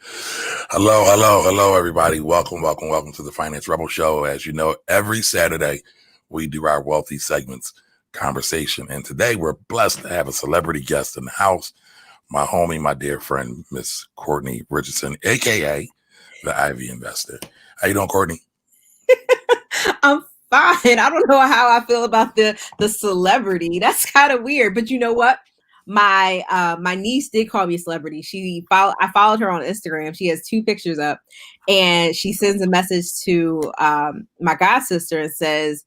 Hello, everybody. Welcome to the Finance Rebel Show. As you know, every Saturday we do our wealthy segments conversation. And today we're blessed to have a celebrity guest in the house, my homie, my dear friend, Miss Courtney Richardson, aka the Ivy Investor. How you doing, Courtney? I'm fine. I don't know how I feel about the celebrity. That's kind of weird. But you know what? My niece did call me a celebrity. I followed her on Instagram. She has 2 pictures up, and she sends a message to my god sister and says,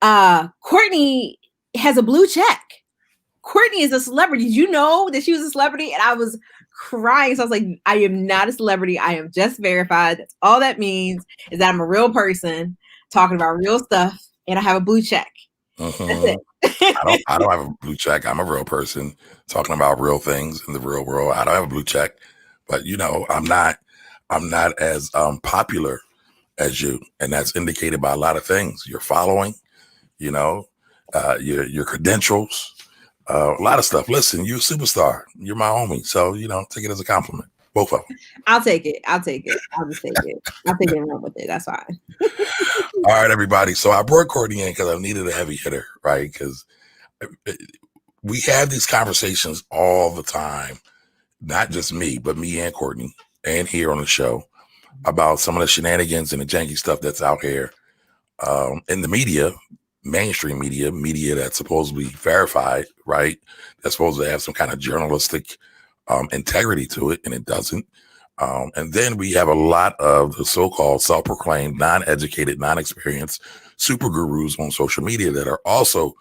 Courtney has a blue check. Courtney is a celebrity. Did you know that she was a celebrity? And I was crying. So I was like, I am not a celebrity. I am just verified. That's all that means, is that I'm a real person talking about real stuff, and I have a blue check. Mm-hmm. That's it. I don't have a blue check. I'm a real person talking about real things in the real world. I don't have a blue check, but you know, I'm not as popular as you, and that's indicated by a lot of things. Your following, you know, your credentials, a lot of stuff. Listen, you're a superstar. You're my homie, so you know, take it as a compliment. Both of them. I'll take it. I'll just take it. I'll take it and run with it. That's fine. All right, everybody. So I brought Courtney in because I needed a heavy hitter, right? Because we have these conversations all the time, not just me, but me and Courtney, and here on the show, about some of the shenanigans and the janky stuff that's out here in the media, mainstream media that's supposedly verified, right? That's supposed to have some kind of journalistic integrity to it, and it doesn't. And then we have a lot of the so-called self-proclaimed, non-educated, non-experienced super gurus on social media that are also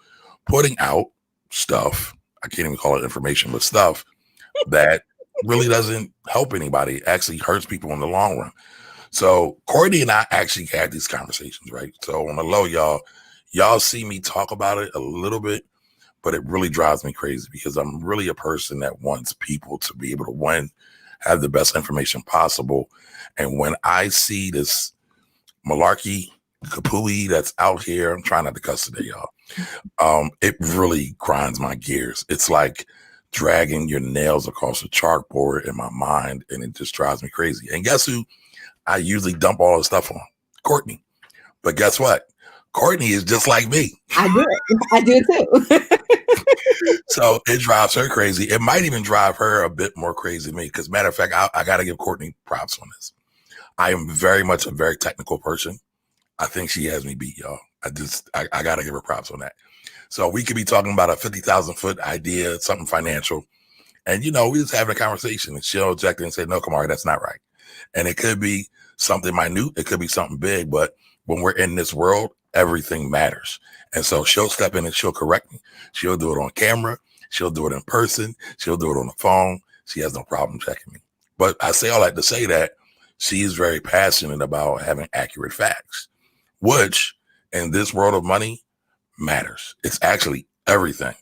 putting out stuff. I can't even call it information, but stuff that really doesn't help anybody. It actually hurts people in the long run. So Courtney and I actually had these conversations, right? So on the low, y'all see me talk about it a little bit, but it really drives me crazy because I'm really a person that wants people to be able to win, have the best information possible. And when I see this malarkey, kapooey that's out here, I'm trying not to cuss today, y'all. It really grinds my gears. It's like dragging your nails across a chalkboard in my mind, and it just drives me crazy. And guess who I usually dump all the stuff on? Courtney. But guess what? Courtney is just like me. I do too. So it drives her crazy. It might even drive her a bit more crazy than me. Because matter of fact, I got to give Courtney props on this. I am very much a very technical person. I think she has me beat, y'all. I got to give her props on that. So we could be talking about a 50,000 foot idea, something financial. And, you know, we just having a conversation and she'll object and say, no, Kamari, that's not right. And it could be something minute. It could be something big. But when we're in this world, everything matters. And so she'll step in and she'll correct me. She'll do it on camera. She'll do it in person. She'll do it on the phone. She has no problem checking me. But I say all that to say that she is very passionate about having accurate facts, which in this world of money matters. It's actually everything.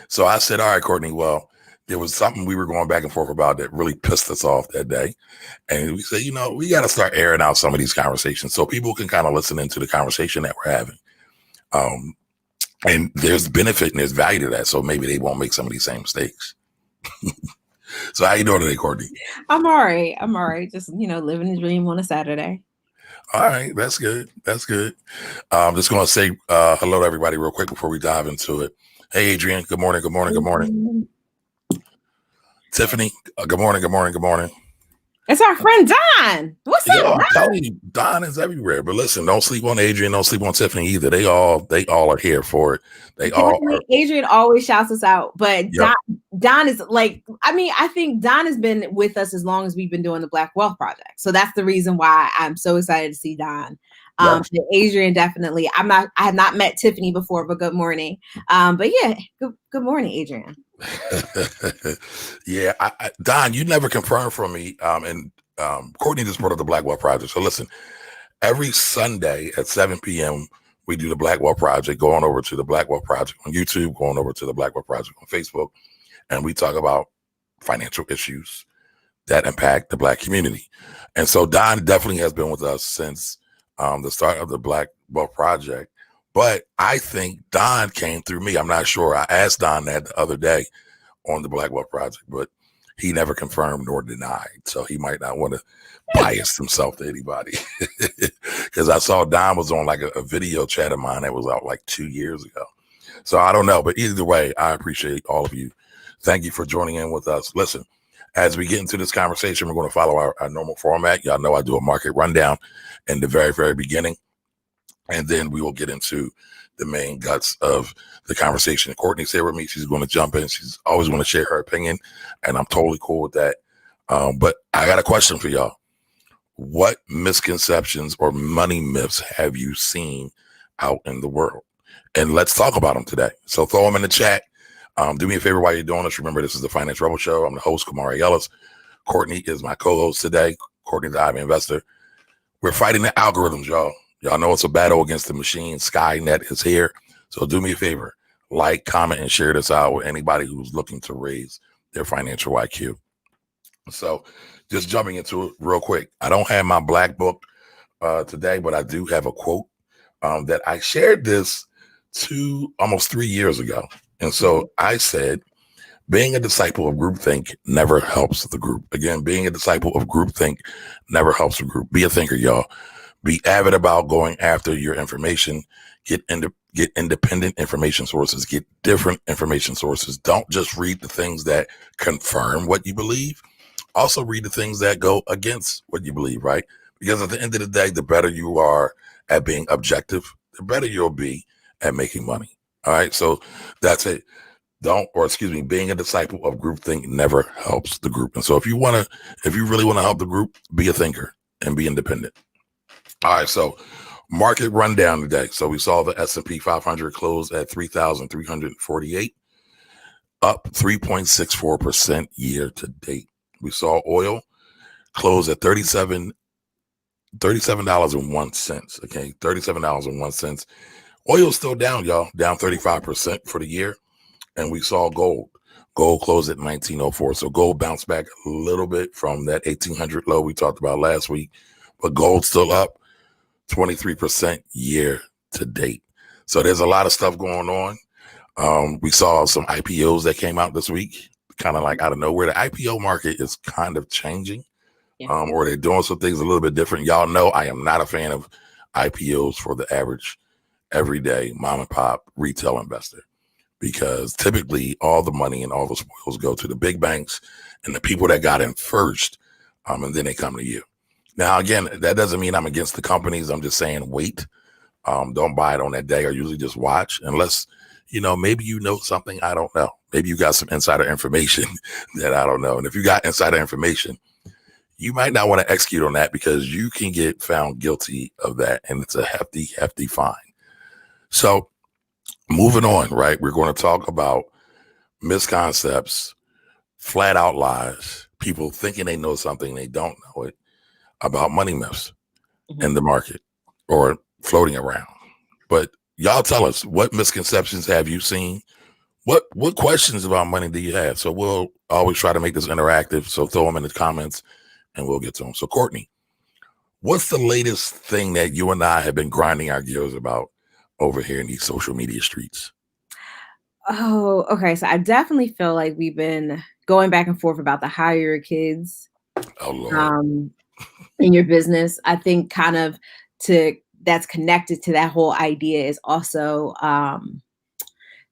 So I said, all right, Courtney, well, there was something we were going back and forth about that really pissed us off that day. And we said, you know, we got to start airing out some of these conversations so people can kind of listen into the conversation that we're having. And there's benefit and there's value to that. So maybe they won't make some of these same mistakes. So how you doing today, Courtney? I'm all right. Just, you know, living the dream on a Saturday. All right. That's good. I'm just going to say hello to everybody real quick before we dive into it. Hey, Adrian. Good morning. Tiffany. Good morning. It's our friend Don. What's up, I'm telling you, Don is everywhere. But listen, don't sleep on Adrian. Don't sleep on Tiffany either. They all are here for it. Adrian always shouts us out, but yep. Don is like, I think Don has been with us as long as we've been doing the Black Wealth Project. So that's the reason why I'm so excited to see Don. Yes. Adrian definitely. I have not met Tiffany before, but good morning. But yeah, good morning, Adrian. Yeah, Don, you never confirmed for me. And Courtney just brought up the Black Wealth Project. So listen, every Sunday at 7 p.m., we do the Black Wealth Project, going over to the Black Wealth Project on YouTube, going over to the Black Wealth Project on Facebook. And we talk about financial issues that impact the Black community. And so Don definitely has been with us since the start of the Black Wealth Project. But I think Don came through me. I'm not sure. I asked Don that the other day on the Black Wealth Project, but he never confirmed nor denied. So he might not want to bias himself to anybody. Because I saw Don was on like a video chat of mine that was out like 2 years ago. So I don't know. But either way, I appreciate all of you. Thank you for joining in with us. Listen, as we get into this conversation, we're going to follow our normal format. Y'all know I do a market rundown in the very, very beginning. And then we will get into the main guts of the conversation. Courtney's here with me. She's going to jump in. She's always going to share her opinion, and I'm totally cool with that. But I got a question for y'all. What misconceptions or money myths have you seen out in the world? And let's talk about them today. So throw them in the chat. Do me a favor while you're doing this. Remember, this is the Finance Rebel Show. I'm the host, Kamari Ellis. Courtney is my co-host today. Courtney's the IB investor. We're fighting the algorithms, y'all. Y'all know it's a battle against the machine. Skynet is here. So do me a favor. Like, comment, and share this out with anybody who's looking to raise their financial IQ. So just jumping into it real quick. I don't have my black book today, but I do have a quote that I shared this almost 3 years ago. And so I said, being a disciple of groupthink never helps the group. Again, being a disciple of groupthink never helps the group. Be a thinker, y'all. Be avid about going after your information. Get independent information sources. Get different information sources. Don't just read the things that confirm what you believe. Also read the things that go against what you believe, right? Because at the end of the day, the better you are at being objective, the better you'll be at making money. All right. So that's it. Being a disciple of groupthink never helps the group. And so if you really want to help the group, be a thinker and be independent. All right. So market rundown today. So we saw the S&P 500 close at 3,348, up 3.64% year to date. We saw oil close at $37.01. Okay. $37.01. Oil still down, y'all, down 35% for the year. And we saw gold. Gold closed at 1904. So gold bounced back a little bit from that 1800 low we talked about last week. But gold's still up 23% year to date. So there's a lot of stuff going on. We saw some IPOs that came out this week, kind of like out of nowhere. The IPO market is kind of changing, or they're doing some things a little bit different. Y'all know I am not a fan of IPOs for the average, everyday mom and pop retail investor, because typically all the money and all the spoils go to the big banks and the people that got in first, and then they come to you. Now, again, that doesn't mean I'm against the companies. I'm just saying wait. Don't buy it on that day, or usually just watch, unless, maybe you know something I don't know. Maybe you got some insider information that I don't know. And if you got insider information, you might not want to execute on that, because you can get found guilty of that, and it's a hefty, hefty fine. So moving on, right? We're going to talk about misconceptions, flat out lies, people thinking they know something, they don't know it, about money myths in the market or floating around. But y'all tell us, what misconceptions have you seen? What questions about money do you have? So we'll always try to make this interactive. So throw them in the comments and we'll get to them. So Courtney, what's the latest thing that you and I have been grinding our gears about over here in these social media streets? Oh, okay. So I definitely feel like we've been going back and forth about the hire your kids in your business. I think that's connected to that whole idea is also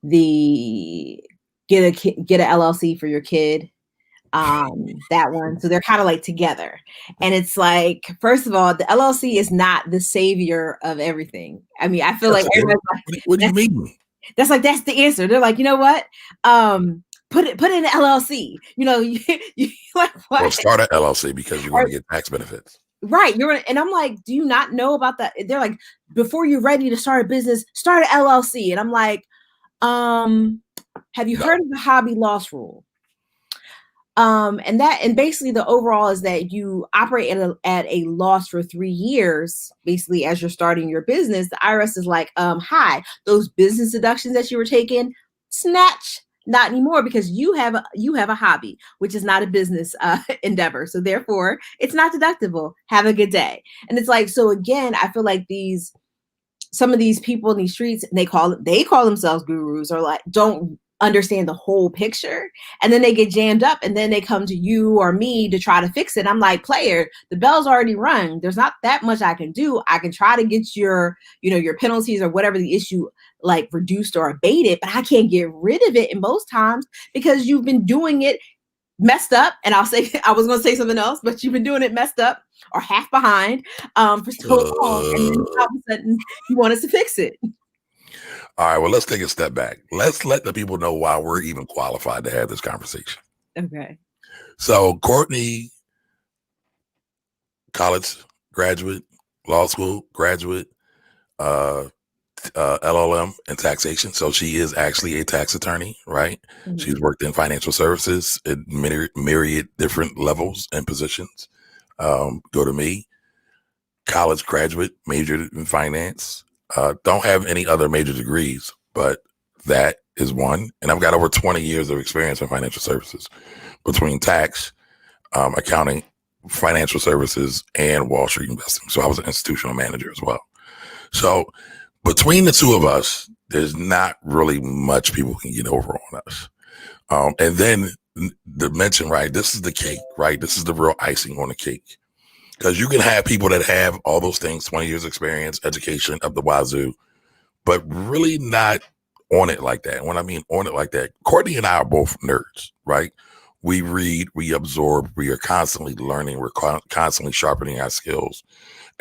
the get an LLC for your kid. That one. So they're kind of like together. And it's like, first of all, the LLC is not the savior of everything. I mean, I feel like everybody's like, what do you mean? That's the answer. They're like, you know what? Put it in the LLC. You like what? Or start an LLC because you're going to get tax benefits. Right. And I'm like, do you not know about that? They're like, before you're ready to start a business, start an LLC. And I'm like, have you heard of the hobby loss rule? And basically the overall is that you operate at a loss for 3 years, basically as you're starting your business. The IRS is like, hi, those business deductions that you were taking, snatch, not anymore, because you have a hobby, which is not a business endeavor. So therefore it's not deductible. Have a good day. And it's like, so again, I feel like some of these people in these streets, and they call themselves gurus, or like, don't understand the whole picture, and then they get jammed up, and then they come to you or me to try to fix it. I'm like, player, the bell's already rung. There's not that much I can do. I can try to get your, your penalties or whatever the issue like reduced or abated, but I can't get rid of it in most times because you've been doing it messed up. And I'll say, I was going to say something else, but you've been doing it messed up or half behind for so long, and then all of a sudden you want us to fix it. All right, well, let's take a step back. Let's let the people know why we're even qualified to have this conversation. Okay. So Courtney, college graduate, law school graduate, LLM in taxation. So she is actually a tax attorney, right? Mm-hmm. She's worked in financial services at myriad different levels and positions. Go to me, college graduate, majored in finance. Don't have any other major degrees, but that is one. And I've got over 20 years of experience in financial services between tax, accounting, financial services, and Wall Street investing. So I was an institutional manager as well. So between the two of us, there's not really much people can get over on us. And then the mention, right, this is the cake, right? This is the real icing on the cake. Because you can have people that have all those things, 20 years experience, education up the wazoo, but really not on it like that. When I mean on it like that, Courtney and I are both nerds, right? We read, we absorb, we are constantly learning, we're constantly sharpening our skills.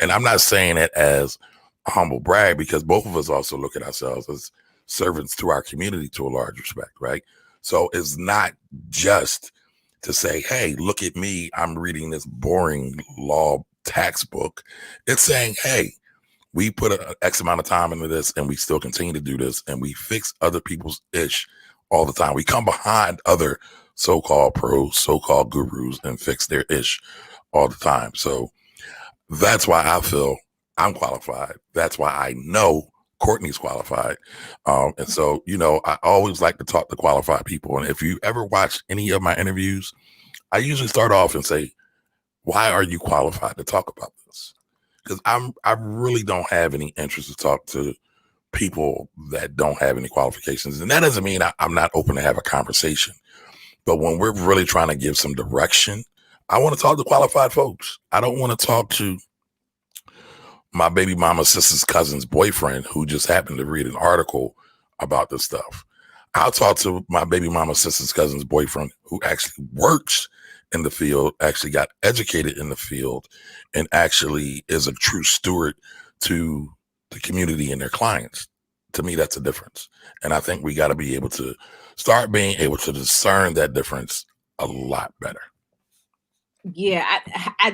And I'm not saying it as a humble brag, because both of us also look at ourselves as servants to our community to a large respect, right? So it's not just to say, hey, look at me, I'm reading this boring law tax book. It's saying, hey, we put an X amount of time into this and we still continue to do this, and we fix other people's ish all the time. We come behind other so-called pros, so-called gurus, and fix their ish all the time. So that's why I feel I'm qualified. That's why I know Courtney's qualified. And so, I always like to talk to qualified people. And if you ever watch any of my interviews, I usually start off and say, why are you qualified to talk about this? Because I really don't have any interest to talk to people that don't have any qualifications. And that doesn't mean I'm not open to have a conversation. But when we're really trying to give some direction, I want to talk to qualified folks. I don't want to talk to my baby mama's sister's cousin's boyfriend who just happened to read an article about this stuff. I'll talk to my baby mama's sister's cousin's boyfriend who actually works in the field, actually got educated in the field, and actually is a true steward to the community and their clients. To me, that's a difference. And I think we got to be able to start being able to discern that difference a lot better. Yeah,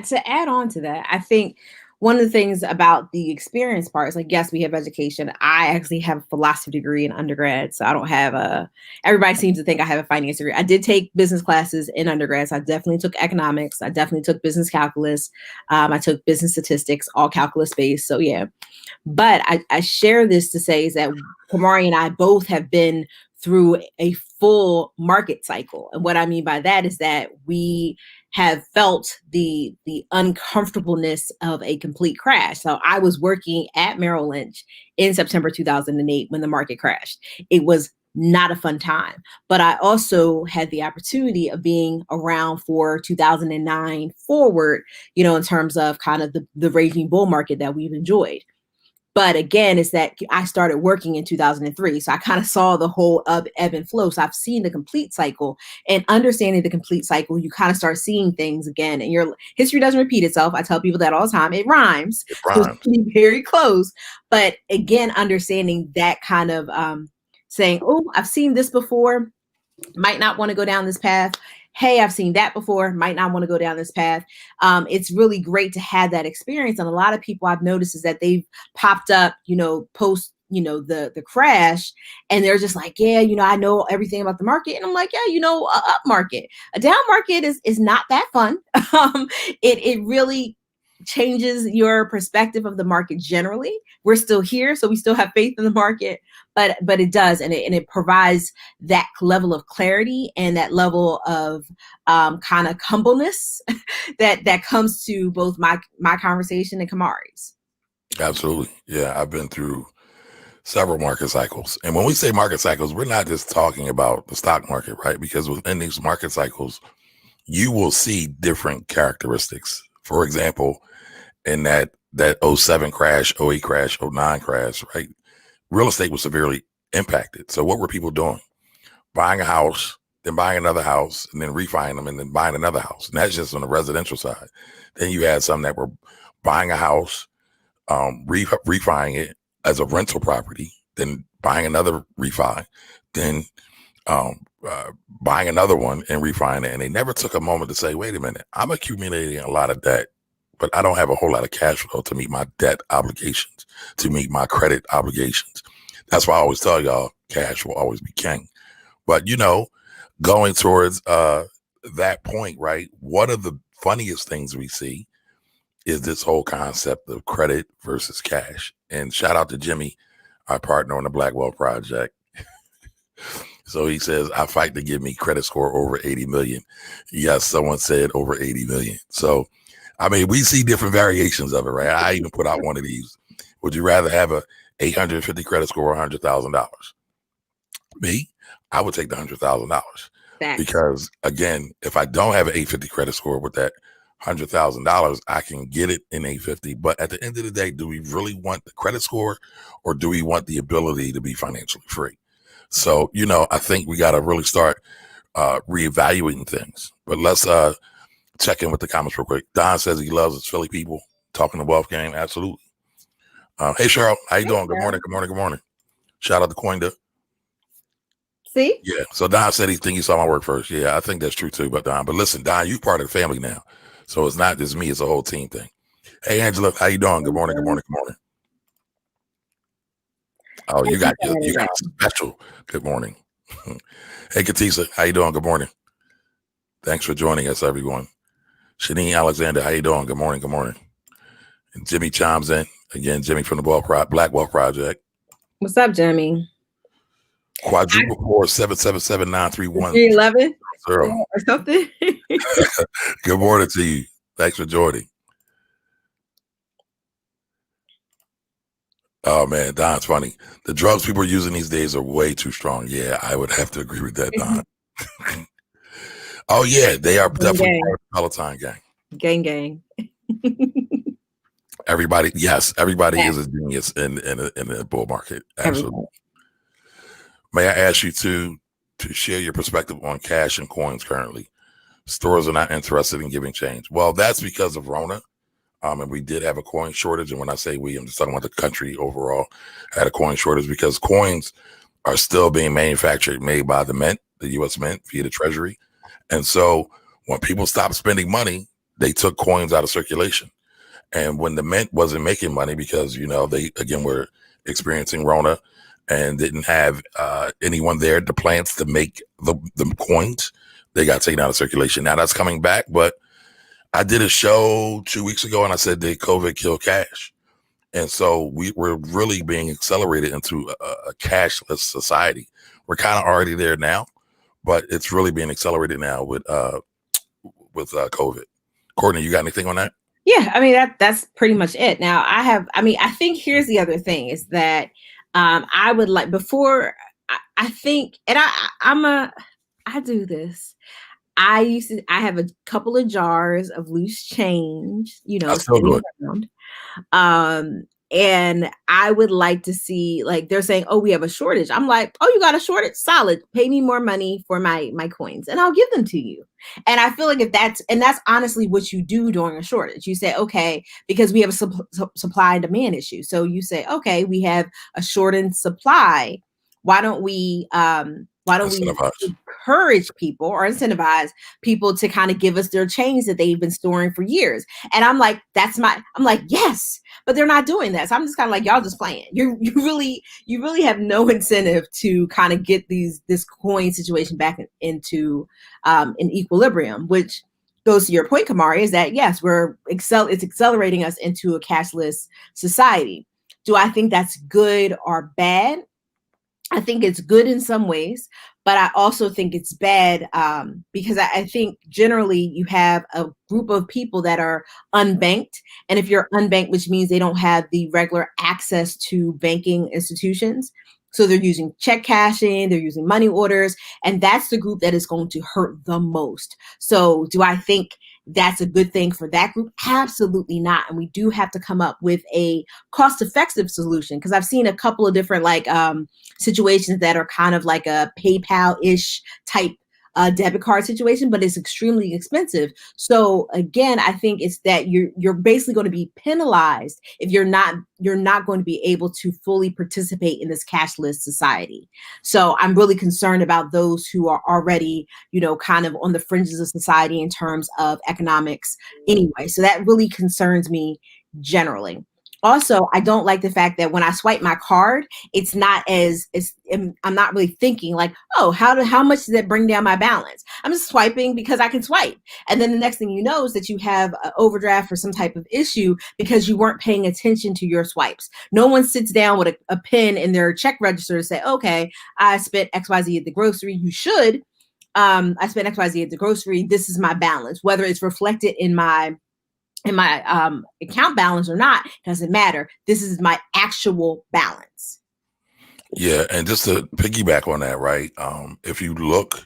to add on to that, I think one of the things about the experience part is, like, yes, we have education. I actually have a philosophy degree in undergrad, so I don't have everybody seems to think I have a finance degree. I did take business classes in undergrad, so I definitely took economics. I definitely took business calculus. I took business statistics, all calculus based. So yeah, but I share this to say is that Kamari and I both have been through a full market cycle. And what I mean by that is that we have felt the uncomfortableness of a complete crash. So I was working at Merrill Lynch in September 2008 when the market crashed. It was not a fun time, but I also had the opportunity of being around for 2009 forward, in terms of kind of the raging bull market that we've enjoyed. But again, it's that I started working in 2003. So I kind of saw the whole ebb and flow. So I've seen the complete cycle, and understanding the complete cycle, you kind of start seeing things again, and your history doesn't repeat itself. I tell people that all the time. It rhymes. So it's very close. But again, understanding that kind of saying, oh, I've seen this before, might not want to go down this path. Hey, I've seen that before, might not want to go down this path. It's really great to have that experience. And a lot of people I've noticed is that they've popped up, post, the crash, and they're just like, yeah, I know everything about the market. And I'm like, yeah, a up market, a down market is not that fun. It really changes your perspective of the market generally. We're still here, so we still have faith in the market, but it does, and it provides that level of clarity and that level of kind of humbleness that comes to both my conversation and Kamari's. Absolutely, yeah. I've been through several market cycles. And when we say market cycles, we're not just talking about the stock market, right? Because within these market cycles, you will see different characteristics. For example, in that 07 crash, 08 crash, 09 crash, right? Real estate was severely impacted. So what were people doing? Buying a house, then buying another house, and then refining them, and then buying another house. And that's just on the residential side. Then you had some that were buying a house, refining it as a rental property, then buying another refi, then buying another one and refining it. And they never took a moment to say, wait a minute, I'm accumulating a lot of debt, but I don't have a whole lot of cash flow to meet my debt obligations, to meet my credit obligations. That's why I always tell y'all, cash will always be king. But, going towards that point, right? One of the funniest things we see is this whole concept of credit versus cash. And shout out to Jimmy, our partner on the Black Wealth Project. So he says, I fight to give me credit score over 80 million. Yes, someone said over 80 million. So, I mean, we see different variations of it, right? I even put out one of these. Would you rather have a 850 credit score or $100,000? Me, I would take the $100,000 because, again, if I don't have an 850 credit score with that $100,000, I can get it in 850. But at the end of the day, do we really want the credit score, or do we want the ability to be financially free? So, I think we got to really start reevaluating things. But let's check in with the comments real quick. Don says he loves his Philly people. Talking the wealth game, absolutely. Hey, Cheryl, how you doing? Good morning, good morning, good morning. Shout out to Coinda. See? Yeah. So Don said he think he saw my work first. Yeah, I think that's true too. But listen, Don, you part of the family now. So it's not just me, it's a whole team thing. Hey, Angela, how you doing? Good morning, good morning, good morning. Oh, you got special good morning. Hey, Katisa, how you doing? Good morning. Thanks for joining us, everyone. Shanine Alexander, how you doing? Good morning, good morning. And Jimmy chimes in. Again, Jimmy from the Black Wealth Project. What's up, Jimmy? Quadruple 4777931 311 or something. Good morning to you. Thanks for joining. Oh man, Don's funny. The drugs people are using these days are way too strong. Yeah, I would have to agree with that, Don. Oh yeah, they are definitely part of the Peloton gang. Gang. Everybody is a genius in the bull market. Absolutely. May I ask you to share your perspective on cash and coins currently? Stores are not interested in giving change. Well, that's because of Rona. And we did have a coin shortage. And when I say we, I'm just talking about the country overall had a coin shortage because coins are still being made by the Mint, the U.S. Mint via the Treasury. And so when people stopped spending money, they took coins out of circulation. And when the Mint wasn't making money because, they, again, were experiencing Rona and didn't have anyone there, the plants to make the coins, they got taken out of circulation. Now that's coming back, but I did a show 2 weeks ago and I said, did COVID kill cash? And so we're really being accelerated into a cashless society. We're kind of already there now, but it's really being accelerated now with COVID. Courtney, you got anything on that? Yeah, I mean, that's pretty much it. Now I think here's the other thing is that I would like I think, and I do this. I have a couple of jars of loose change, sitting around. And I would like to see, like, they're saying, oh, we have a shortage. I'm like, oh, you got a shortage? Solid. Pay me more money for my coins and I'll give them to you. And I feel like that's honestly what you do during a shortage. You say, okay, because we have a supply and demand issue. So you say, okay, we have a shortened supply. Why don't we encourage people or incentivize people to kind of give us their change that they've been storing for years? And I'm like, yes, but they're not doing that. So I'm just kind of like, y'all just playing. You really have no incentive to kind of get this coin situation back into an equilibrium, which goes to your point, Kamari, is that yes, it's accelerating us into a cashless society. Do I think that's good or bad? I think it's good in some ways, But I also think it's bad because I think generally you have a group of people that are unbanked. And if you're unbanked, which means they don't have the regular access to banking institutions. So they're using check cashing, they're using money orders, and that's the group that is going to hurt the most. So do I think that's a good thing for that group? Absolutely not. And we do have to come up with a cost-effective solution, because I've seen a couple of different situations that are kind of like a PayPal-ish type debit card situation, but it's extremely expensive. So again, I think it's that you're basically going to be penalized if you're not going to be able to fully participate in this cashless society. So I'm really concerned about those who are already, kind of on the fringes of society in terms of economics anyway. So that really concerns me generally. Also, I don't like the fact that when I swipe my card, it's not I'm not really thinking like, oh, how much does that bring down my balance? I'm just swiping because I can swipe. And then the next thing you know is that you have an overdraft or some type of issue because you weren't paying attention to your swipes. No one sits down with a pen in their check register to say, okay, I spent XYZ at the grocery. You should. I spent XYZ at the grocery. This is my balance. Whether it's reflected in my account balance or not, doesn't matter. This is my actual balance. Yeah, and just to piggyback on that, right? If you look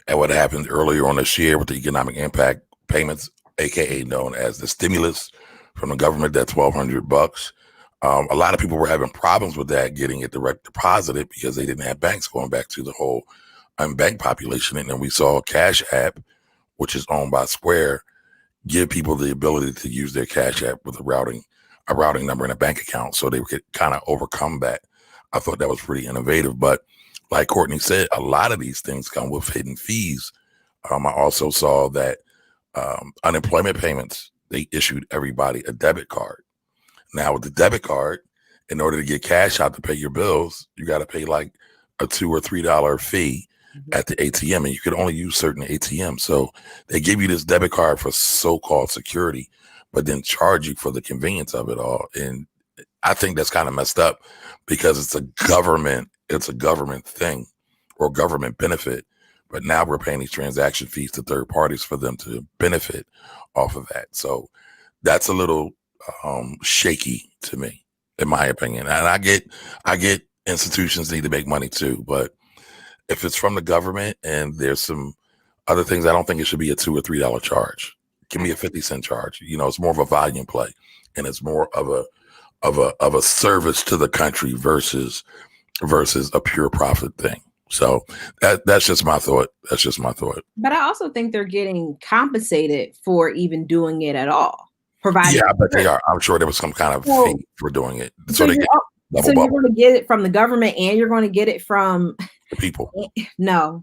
at what happened earlier on this year with the economic impact payments, aka known as the stimulus from the government, that $1,200, a lot of people were having problems with that, getting it direct deposited because they didn't have banks, going back to the whole unbanked population. And then we saw Cash App, which is owned by Square, give people the ability to use their Cash App with a routing number and a bank account, so they could kind of overcome that. I thought that was pretty innovative. But like Courtney said, a lot of these things come with hidden fees. I also saw that unemployment payments, they issued everybody a debit card. Now with the debit card, in order to get cash out to pay your bills, you got to pay like a $2 or $3 fee at the ATM, and you could only use certain ATMs. So they give you this debit card for so-called security, but then charge you for the convenience of it all. And I think that's kind of messed up, because it's a government thing or government benefit. But now we're paying these transaction fees to third parties for them to benefit off of that. So that's a little shaky to me, in my opinion. And I get institutions need to make money too, but if it's from the government and there's some other things, I don't think it should be a $2 or $3 charge. Give me a 50-cent charge. It's more of a volume play, and it's more of a service to the country versus a pure profit thing. So that's just my thought. But I also think they're getting compensated for even doing it at all. Provided, yeah, I bet they are. I'm sure there was some kind of fee for doing it. So they get you're going to get it from the government, and you're going to get it from the people. No,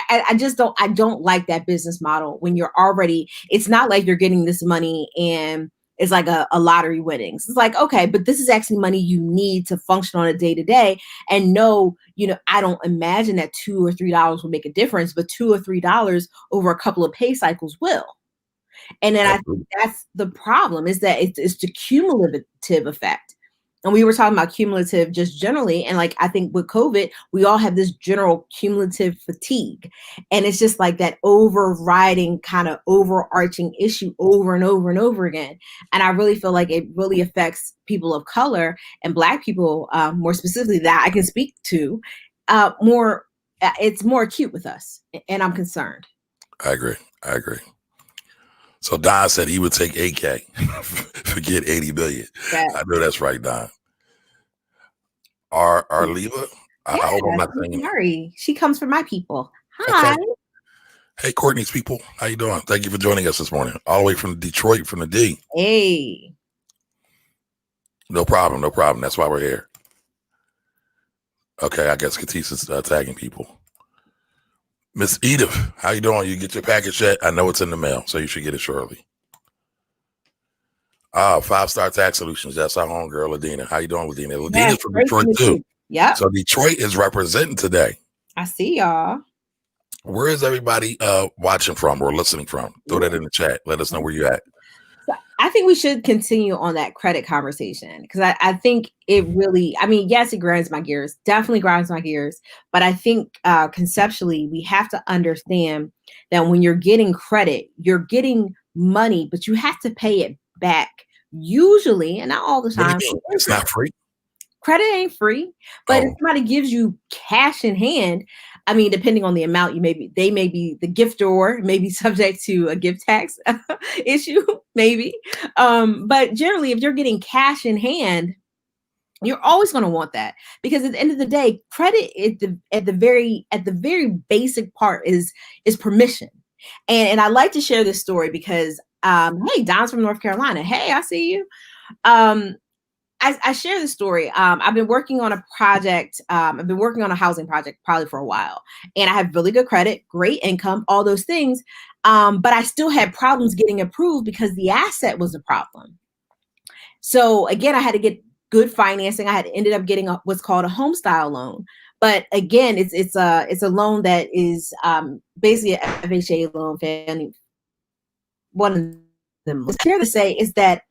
I just don't. I don't like that business model when you're already. It's not like you're getting this money and it's like a lottery winnings. It's like, okay, but this is actually money you need to function on a day to day. And no, I don't imagine that $2 or $3 will make a difference, but $2 or $3 over a couple of pay cycles will. And then I think that's the problem, is that it's the cumulative effect. And we were talking about cumulative just generally. And I think with COVID, we all have this general cumulative fatigue. And it's just like that overriding kind of overarching issue over and over and over again. And I really feel like it really affects people of color and Black people, more specifically, that I can speak to more. It's more acute with us. And I'm concerned. I agree. So Don said he would take AK, forget 80 billion. Yeah. I know that's right, Don. Our Leva, I hope I'm not saying. Sorry, she comes from my people. Hi. Okay. Hey, Courtney's people, how you doing? Thank you for joining us this morning, all the way from Detroit, from the D. Hey. No problem. That's why we're here. Okay, I guess Katisha's tagging people. Miss Edith, how you doing? You get your package yet? I know it's in the mail, so you should get it shortly. 5-Star Tax Solutions. That's our homegirl, Ladina. How you doing, Ladina? Ladina's from Detroit too. Yeah. So Detroit is representing today. I see y'all. Where is everybody watching from or listening from? Throw that in the chat. Let us know where you're at. I I think we should continue on that credit conversation because I think it really, I mean, yes, it grinds my gears, definitely grinds my gears. But I think conceptually, we have to understand that when you're getting credit, you're getting money, but you have to pay it back usually, and not all the What do time. you mean? It's not free? Credit ain't free, but if somebody gives you cash in hand, I mean, depending on the amount, they may be the giftor, may be subject to a gift tax issue, maybe. But generally, if you're getting cash in hand, you're always going to want that because at the end of the day, credit at the very basic part is permission. And I like to share this story because hey, Don's from North Carolina. Hey, I see you. I share this story. I've been working on a project. I've been working on a housing project probably for a while, and I have really good credit, great income, all those things. But I still had problems getting approved because the asset was a problem. So again, I had to get good financing. I had ended up getting what's called a home style loan. But again, it's a loan that is basically a FHA loan. Family. One of them. What's here to say is that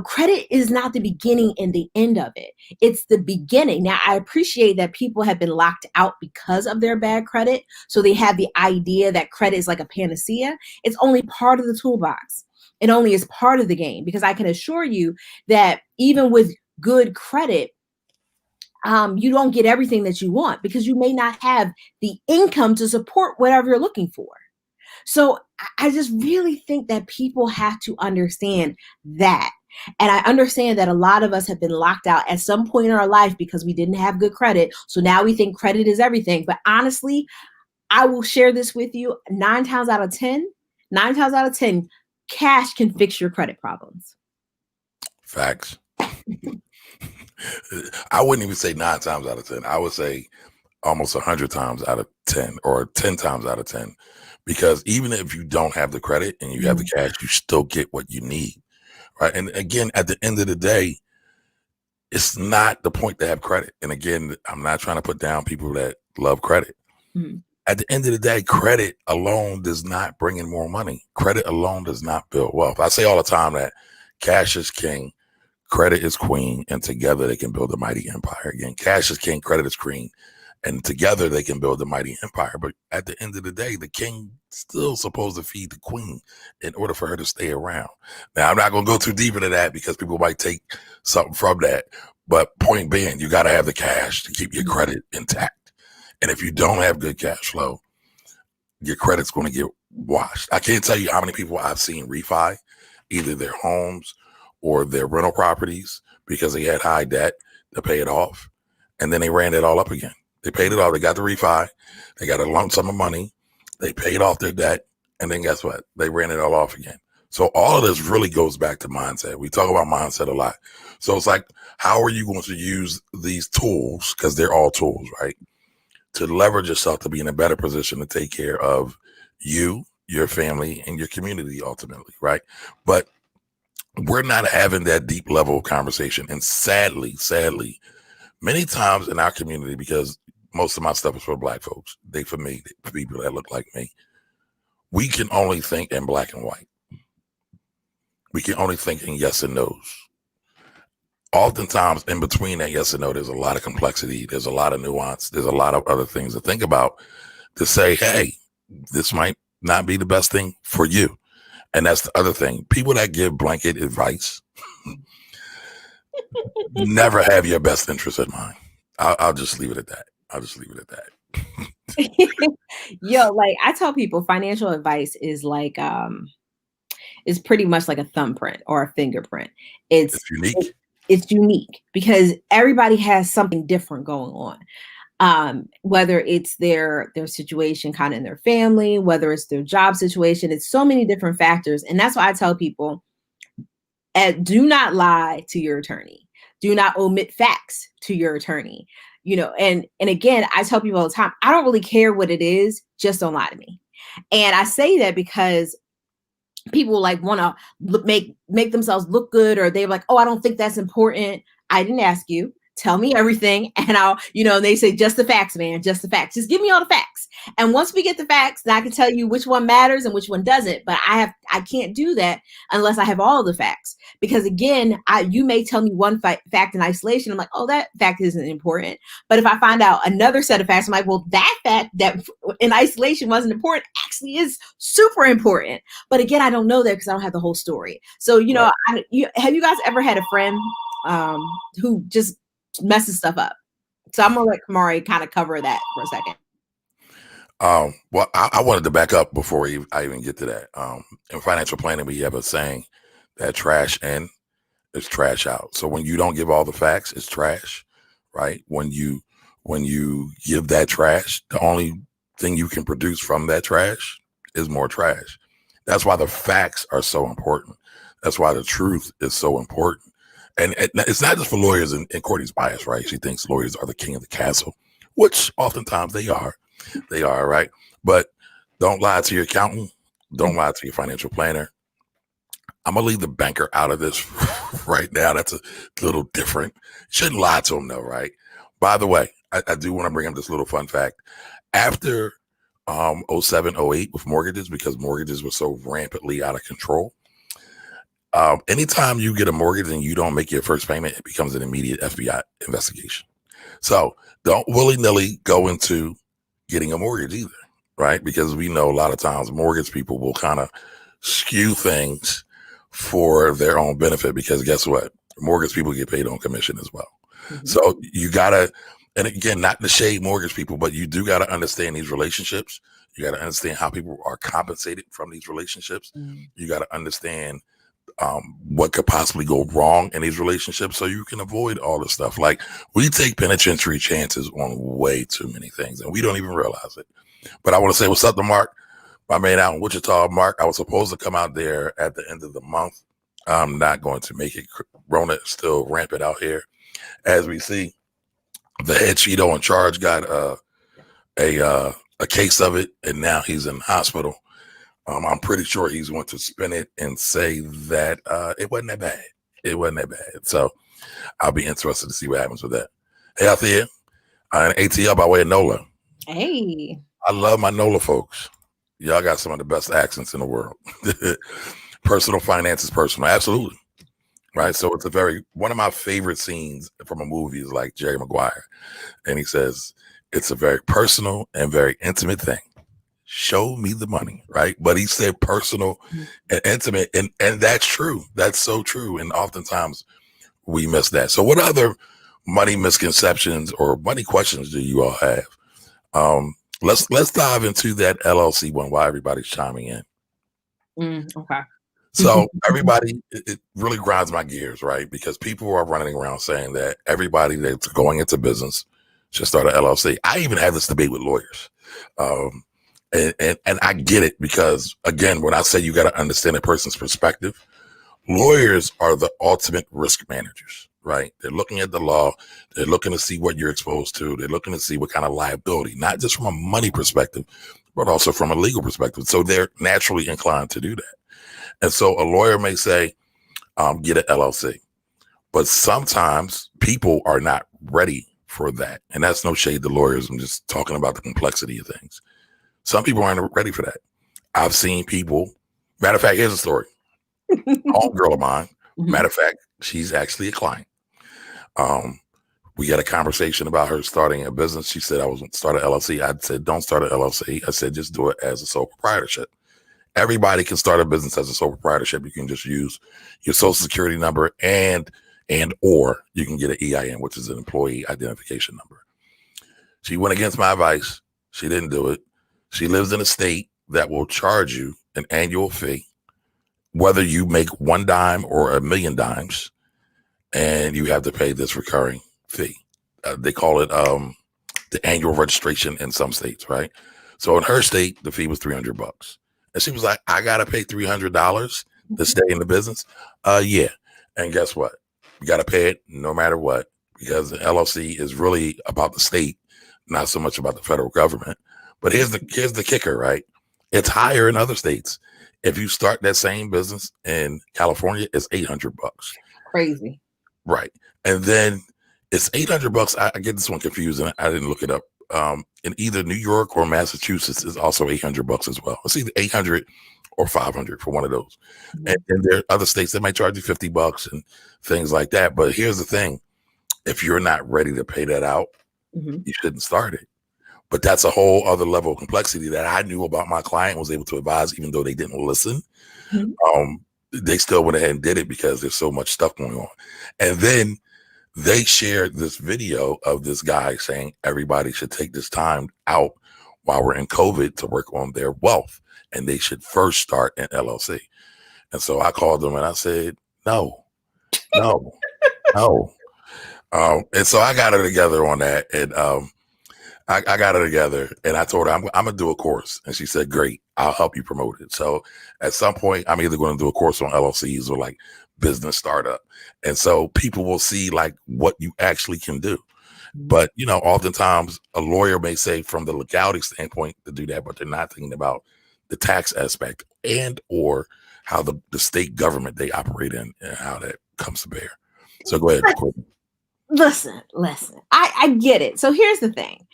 credit is not the beginning and the end of it. It's the beginning. Now, I appreciate that people have been locked out because of their bad credit. So they have the idea that credit is like a panacea. It's only part of the toolbox. It only is part of the game because I can assure you that even with good credit, you don't get everything that you want because you may not have the income to support whatever you're looking for. So I just really think that people have to understand that. And I understand that a lot of us have been locked out at some point in our life because we didn't have good credit. So now we think credit is everything. But honestly, I will share this with you. 9 times out of 10, cash can fix your credit problems. Facts. I wouldn't even say 9 times out of 10. I would say almost 100 times out of 10 or 10 times out of 10. Because even if you don't have the credit and you have the cash, you still get what you need. Right. And again, at the end of the day, it's not the point to have credit. And again, I'm not trying to put down people that love credit. Mm-hmm. At the end of the day, credit alone does not bring in more money. Credit alone does not build wealth. I say all the time that cash is king, credit is queen, and together they can build a mighty empire. Again, cash is king, credit is queen, and together they can build a mighty empire. But at the end of the day, the king still supposed to feed the queen in order for her to stay around. Now, I'm not going to go too deep into that because people might take something from that. But point being, you got to have the cash to keep your credit intact. And if you don't have good cash flow, your credit's going to get washed. I can't tell you how many people I've seen refi either their homes or their rental properties because they had high debt to pay it off. And then they ran it all up again. They paid it off. They got the refi. They got a lump sum of money. They paid off their debt. And then guess what? They ran it all off again. So all of this really goes back to mindset. We talk about mindset a lot. So it's like, how are you going to use these tools? Because they're all tools, right? To leverage yourself to be in a better position to take care of you, your family, and your community ultimately, right? But we're not having that deep level of conversation. And sadly, many times in our community, because most of my stuff is for Black folks, for me, for people that look like me, we can only think in black and white. We can only think in yes and no's. Oftentimes in between that yes and no, there's a lot of complexity. There's a lot of nuance. There's a lot of other things to think about to say, hey, this might not be the best thing for you. And that's the other thing. People that give blanket advice never have your best interest in mind. I'll just leave it at that. Yo, like I tell people, financial advice is like is pretty much like a thumbprint or a fingerprint. It's unique. It's unique because everybody has something different going on. Whether it's their situation kind of in their family, whether it's their job situation, it's so many different factors. And that's why I tell people, do not lie to your attorney. Do not omit facts to your attorney. And again, I tell people all the time, I don't really care what it is, just don't lie to me. And I say that because people like want to make themselves look good, or they're like, oh, I don't think that's important. I didn't ask you. tell me everything. And I'll, they say, just the facts, man, just the facts. Just give me all the facts. And once we get the facts, then I can tell you which one matters and which one doesn't. But I can't do that unless I have all the facts. Because again, you may tell me one fact in isolation. I'm like, oh, that fact isn't important. But if I find out another set of facts, I'm like, well, that fact that in isolation wasn't important actually is super important. But again, I don't know that because I don't have the whole story. So, Right. have you guys ever had a friend who just messes stuff up? So I'm gonna let Kamari kind of cover that for a second. Well, I wanted to back up before I even get to that. In financial planning, we have a saying that trash in is trash out. So when you don't give all the facts, it's trash, right? When you give that trash, the only thing you can produce from that trash is more trash. That's why the facts are so important. That's why the truth is so important. And it's not just for lawyers, and Courtney's bias, right? She thinks lawyers are the king of the castle, which oftentimes they are. They are, right? But don't lie to your accountant. Don't lie to your financial planner. I'm going to leave the banker out of this right now. That's a little different. Shouldn't lie to them, though, right? By the way, I do want to bring up this little fun fact. After 07, 08 with mortgages, because mortgages were so rampantly out of control, anytime you get a mortgage and you don't make your first payment, it becomes an immediate FBI investigation. So don't willy-nilly go into getting a mortgage either, right? Because we know a lot of times mortgage people will kind of skew things for their own benefit, because guess what? Mortgage people get paid on commission as well. Mm-hmm. So you gotta, and again, not to shade mortgage people, but you do gotta understand these relationships. You gotta understand how people are compensated from these relationships. Mm-hmm. You gotta understand what could possibly go wrong in these relationships so you can avoid all this stuff. Like, we take penitentiary chances on way too many things and we don't even realize it. But I want to say what's up to Mark, my man out in Wichita. Mark, I was supposed to come out there at the end of the month. I'm not going to make it. Rona is still rampant out here. As we see, the head Cheeto in charge got a case of it, and now he's in the hospital. I'm pretty sure he's going to spin it and say that it wasn't that bad. It wasn't that bad. So I'll be interested to see what happens with that. Hey, out there, an ATL by way of NOLA. Hey. I love my NOLA folks. Y'all got some of the best accents in the world. Personal finance is personal. Absolutely. Right. So it's one of my favorite scenes from a movie is like Jerry Maguire. And he says, it's a very personal and very intimate thing. Show me the money, right? But he said personal and intimate, and that's true. That's so true. And oftentimes we miss that. So what other money misconceptions or money questions do you all have? Let's dive into that LLC one while everybody's chiming in. Okay. So everybody, it really grinds my gears, right? Because people are running around saying that everybody that's going into business should start an LLC. I even had this debate with lawyers. And I get it, because again, when I say you got to understand a person's perspective, lawyers are the ultimate risk managers, right? They're looking at the law. They're looking to see what you're exposed to. They're looking to see what kind of liability, not just from a money perspective, but also from a legal perspective. So they're naturally inclined to do that. And so a lawyer may say, get an LLC, but sometimes people are not ready for that. And that's no shade to lawyers. I'm just talking about the complexity of things. Some people aren't ready for that. I've seen people, matter of fact, here's a story. Homegirl of mine, matter of fact, she's actually a client. We had a conversation about her starting a business. She said, I was going to start an LLC. I said, don't start an LLC. I said, just do it as a sole proprietorship. Everybody can start a business as a sole proprietorship. You can just use your social security number or you can get an EIN, which is an employee identification number. She went against my advice. She didn't do it. She lives in a state that will charge you an annual fee, whether you make one dime or $1 million, and you have to pay this recurring fee. They call it the annual registration in some states, right? So in her state, the fee was $300. And she was like, I got to pay $300 to stay in the business? Yeah. And guess what? You got to pay it no matter what, because the LLC is really about the state, not so much about the federal government. But here's the kicker, right? It's higher in other states. If you start that same business in California, it's $800. Crazy. Right. And then It's $800. I get this one confused, and I didn't look it up. In either New York or Massachusetts is also $800 as well. It's either 800 or 500 for one of those. And there are other states that might charge you $50 and things like that. But here's the thing: if you're not ready to pay that out, you shouldn't start it. But that's a whole other level of complexity that I knew about my client, was able to advise, even though they didn't listen. They still went ahead and did it because there's so much stuff going on. And then they shared this video of this guy saying everybody should take this time out while we're in COVID to work on their wealth, and they should first start an LLC. And so I called them and I said, no. And so I got her together on that, and I got her together, and I told her I'm gonna do a course, and she said, great, I'll help you promote it. So at some point, I'm either going to do a course on LLCs or like business startup, and so people will see like what you actually can do. But oftentimes a lawyer may say from the legality standpoint to do that, but they're not thinking about the tax aspect and or how the state government they operate in and how that comes to bear. So go ahead, Courtney. Listen, I get it. So here's the thing.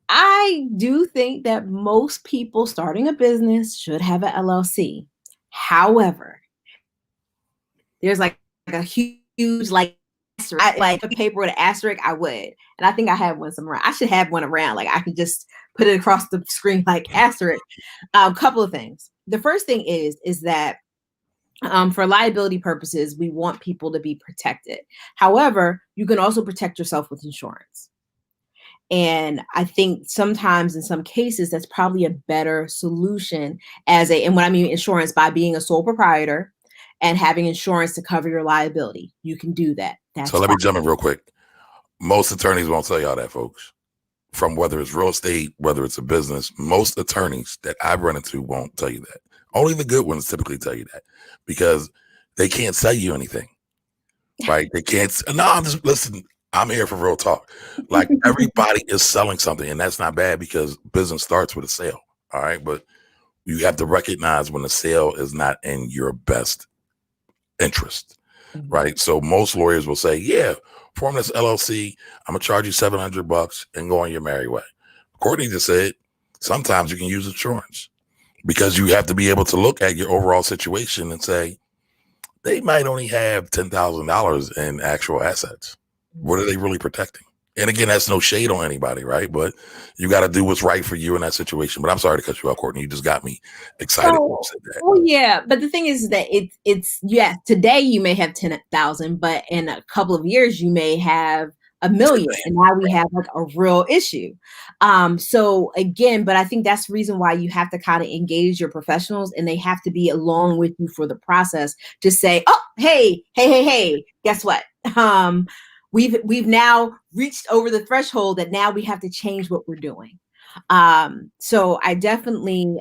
I do think that most people starting a business should have an LLC. However, there's like a huge like a paper with an asterisk. I would, and I think I have one somewhere. I should have one around. Like I could just put it across the screen like asterisk. A couple of things. The first thing is that for liability purposes, we want people to be protected. However, you can also protect yourself with insurance. And I think sometimes in some cases, that's probably a better solution and when I mean insurance, by being a sole proprietor and having insurance to cover your liability. You can do that. So let me jump in real quick. Most attorneys won't tell y'all that, folks. From whether it's real estate, whether it's a business, most attorneys that I've run into won't tell you that. Only the good ones typically tell you that, because they can't sell you anything, right? They can't. No, listen, I'm here for real talk. Like everybody is selling something, and that's not bad because business starts with a sale. All right. But you have to recognize when the sale is not in your best interest, right? So most lawyers will say, yeah, form this LLC. I'm going to charge you $700 and go on your merry way. Courtney just said, sometimes you can use insurance, because you have to be able to look at your overall situation and say, they might only have $10,000 in actual assets. What are they really protecting? And again, that's no shade on anybody, right? But you got to do what's right for you in that situation. But I'm sorry to cut you off, Courtney. You just got me excited when you said that. Oh yeah, but the thing is that it's today you may have 10,000, but in a couple of years you may have $1 million, and now we have like a real issue. So again, but I think that's the reason why you have to kind of engage your professionals, and they have to be along with you for the process to say, oh, hey, guess what? We've now reached over the threshold that now we have to change what we're doing. So I definitely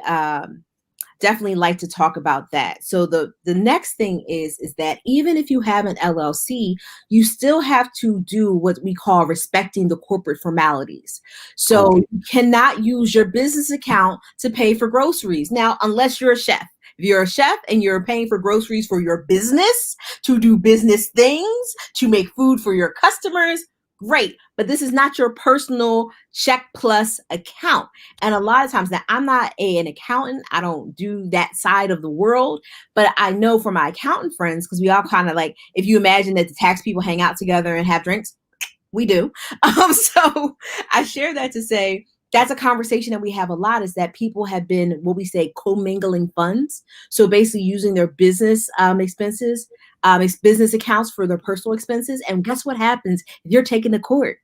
like to talk about that. So the next thing is that even if you have an LLC, you still have to do what we call respecting the corporate formalities. So you cannot use your business account to pay for groceries. Now, unless you're a chef. If you're a chef and you're paying for groceries for your business, to do business things, to make food for your customers, great. But this is not your personal check plus account. And a lot of times, now I'm not an accountant. I don't do that side of the world, but I know from my accountant friends, because we all kind of like, if you imagine that the tax people hang out together and have drinks, we do. So I share that to say, that's a conversation that we have a lot, is that people have been what we say commingling funds. So basically using their business expenses, business accounts for their personal expenses. And guess what happens if you're taken to court?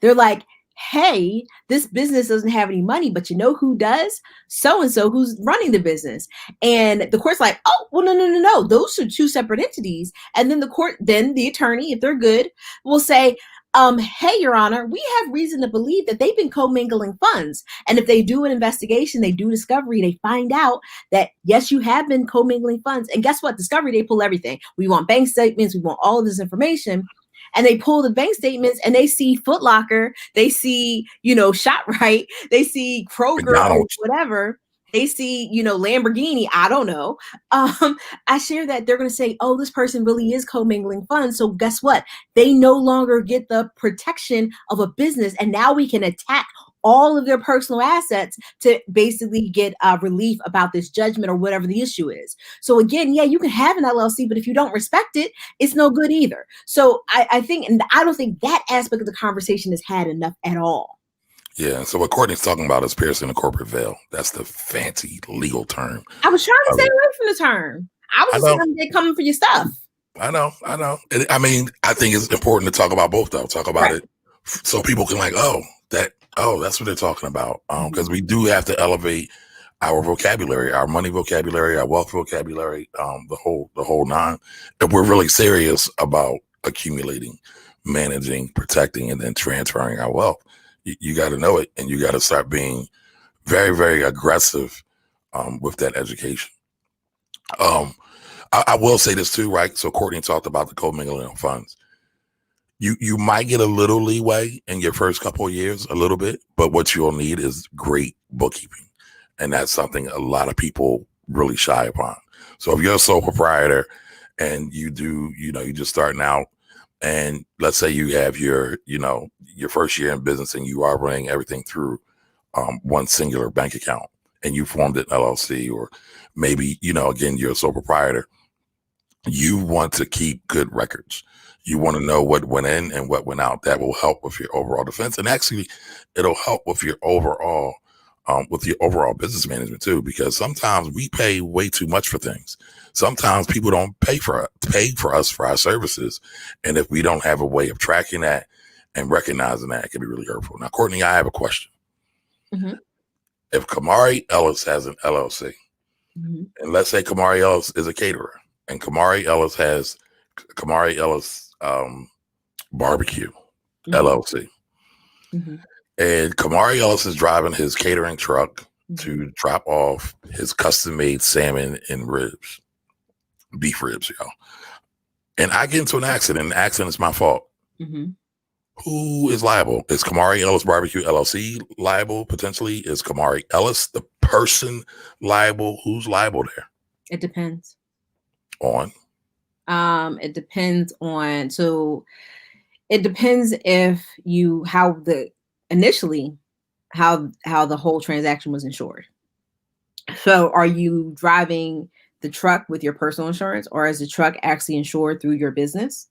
They're like, hey, this business doesn't have any money, but you know who does? So-and-so who's running the business. And the court's like, oh, well, no. Those are two separate entities. And then the attorney, if they're good, will say, hey, Your Honor, we have reason to believe that they've been commingling funds. And if they do an investigation, they do discovery, they find out that, yes, you have been commingling funds. And guess what? Discovery, they pull everything. We want bank statements. We want all of this information. And they pull the bank statements and they see Foot Locker. They see, ShopRite. They see Kroger or whatever. they see, Lamborghini, I don't know. I share that they're going to say, oh, this person really is commingling funds. So guess what? They no longer get the protection of a business. And now we can attack all of their personal assets to basically get relief about this judgment or whatever the issue is. So again, yeah, you can have an LLC, but if you don't respect it, it's no good either. So I think, and I don't think that aspect of the conversation is had enough at all. Yeah, so what Courtney's talking about is piercing the corporate veil. That's the fancy legal term. I was trying to stay away from the term. I was just trying to get coming for your stuff. I know. I mean, I think it's important to talk about both, though. Talk about it so people can that's what they're talking about. Because we do have to elevate our vocabulary, our money vocabulary, our wealth vocabulary, the whole nine. If we're really serious about accumulating, managing, protecting, and then transferring our wealth. You got to know it, and you got to start being very, very aggressive with that education. I will say this too, right? So Courtney talked about the commingling of funds. You might get a little leeway in your first couple of years, a little bit, but what you'll need is great bookkeeping, and that's something a lot of people really shy upon. So if you're a sole proprietor and you're just starting out, and let's say you have your first year in business and you are running everything through one singular bank account, and you formed an LLC, or maybe, again, you're a sole proprietor. You want to keep good records. You want to know what went in and what went out. That will help with your overall defense. And actually, it'll help with your overall business management too, because sometimes we pay way too much for things. Sometimes people don't pay for us for our services. And if we don't have a way of tracking that and recognizing that, it can be really hurtful. Now, Courtney, I have a question. Mm-hmm. If Kamari Ellis has an LLC, mm-hmm. and let's say Kamari Ellis is a caterer, and Kamari Ellis has Kamari Ellis Barbecue, mm-hmm. LLC. Mm-hmm. And Kamari Ellis is driving his catering truck to drop off his custom-made salmon and ribs, beef ribs, y'all. And I get into an accident, and the accident is my fault. Mm-hmm. Who is liable? Is Kamari Ellis Barbecue LLC liable, potentially? Is Kamari Ellis, the person, liable? Who's liable there? It depends. On? It depends on, so it depends how the whole transaction was insured. So are you driving the truck with your personal insurance, or is the truck actually insured through your business?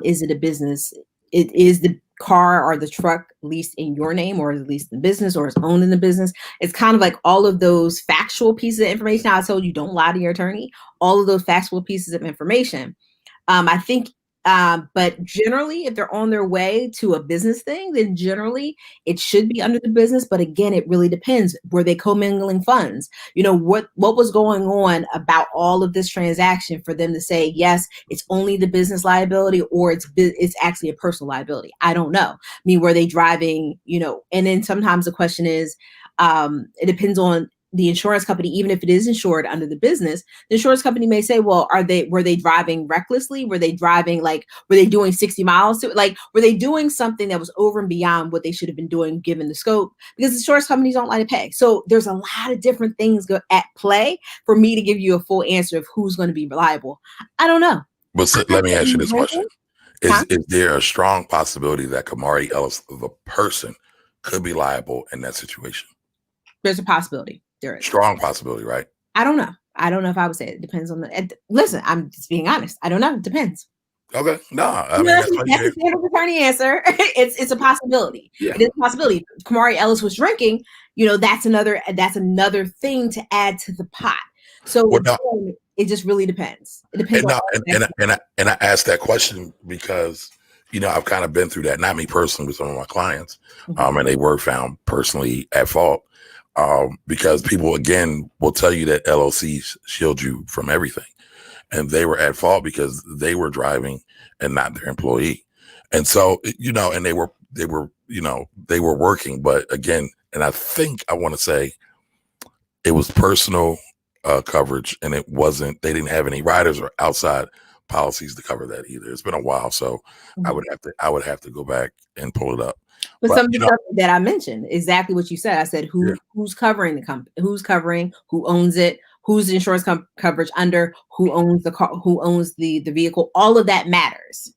Is it a business? Is the car or the truck leased in your name, or is it leased in business, or is owned in the business? It's kind of like all of those factual pieces of information. I told you, don't lie to your attorney. All of those factual pieces of information. I think, but generally, if they're on their way to a business thing, then generally it should be under the business. But again, it really depends. Were they commingling funds? What was going on about all of this transaction for them to say, yes, it's only the business liability, or it's actually a personal liability? I don't know. I mean, were they driving, and then sometimes the question is, it depends on the insurance company. Even if it is insured under the business, the insurance company may say, well, were they driving recklessly? Were they driving, were they doing 60 miles were they doing something that was over and beyond what they should have been doing given the scope? Because insurance companies don't like to pay. So there's a lot of different things at play for me to give you a full answer of who's going to be reliable. I don't know. But let me ask you this question. Is there a strong possibility that Kamari Ellis, the person, could be liable in that situation? There's a possibility. There is. Strong possibility, right? I don't know. I don't know if I would say it. It depends on listen, I'm just being honest. I don't know. It depends. Okay. No, I mean, that's a standard attorney answer. It's a possibility. Yeah. It is a possibility. If Kamari Ellis was drinking, that's another thing to add to the pot. So it just really depends. It depends. And I asked that question because I've kind of been through that. Not me personally, with some of my clients, mm-hmm. And they were found personally at fault. Because people, again, will tell you that LLCs shield you from everything. And they were at fault because they were driving and not their employee. And so, and they were working. But again, and I think I want to say it was personal coverage, and they didn't have any riders or outside policies to cover that either. It's been a while, so I would have to go back and pull it up. But some of the stuff that I mentioned, exactly what you said. I said who's covering the company, who's covering, who owns it, who's the insurance coverage under, who owns the car, who owns the vehicle. All of that matters.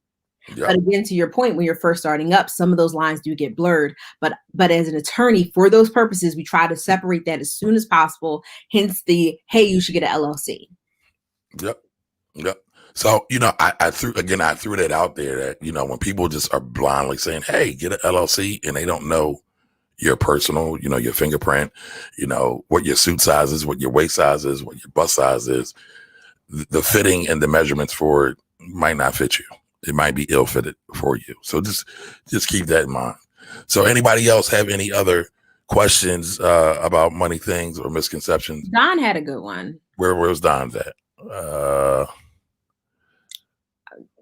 Yep. But again, to your point, when you're first starting up, some of those lines do get blurred. But as an attorney, for those purposes, we try to separate that as soon as possible. Hence the, hey, you should get an LLC. Yep. So, I threw that out there that, when people just are blindly saying, hey, get an LLC, and they don't know your personal, your fingerprint, what your suit size is, what your waist size is, what your bust size is, the fitting and the measurements for it might not fit you. It might be ill fitted for you. So just keep that in mind. So anybody else have any other questions about money things or misconceptions? Don had a good one. Where's Don's at?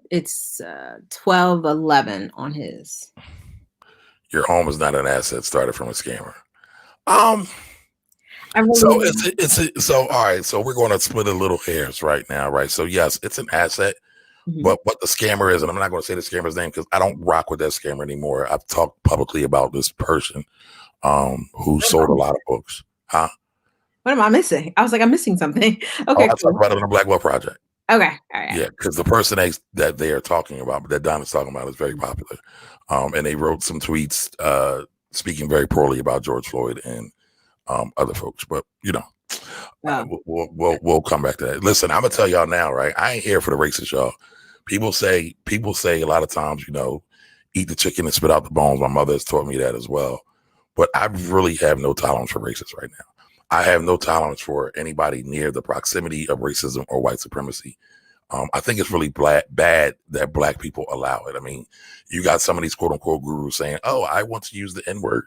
It's 1211 on his. Your home is not an asset started from a scammer. So all right. So we're going to split a little hairs right now, right? So yes, it's an asset. Mm-hmm. But what the scammer is, and I'm not going to say the scammer's name because I don't rock with that scammer anymore. I've talked publicly about this person who sold a lot of books. Huh? What am I missing? I was like, I'm missing something. Okay. I talked about it on the Black Wealth Project. Okay. All right. Yeah, because the person that they are talking about, that Don is talking about, is very popular. And they wrote some tweets speaking very poorly about George Floyd and other folks. But we'll come back to that. Listen, I'm gonna tell y'all now, right? I ain't here for the racist, y'all. People say a lot of times, eat the chicken and spit out the bones. My mother has taught me that as well. But I really have no tolerance for racists right now. I have no tolerance for anybody near the proximity of racism or white supremacy. I think it's really bad that Black people allow it. I mean, you got some of these quote unquote gurus saying, oh, I want to use the N-word.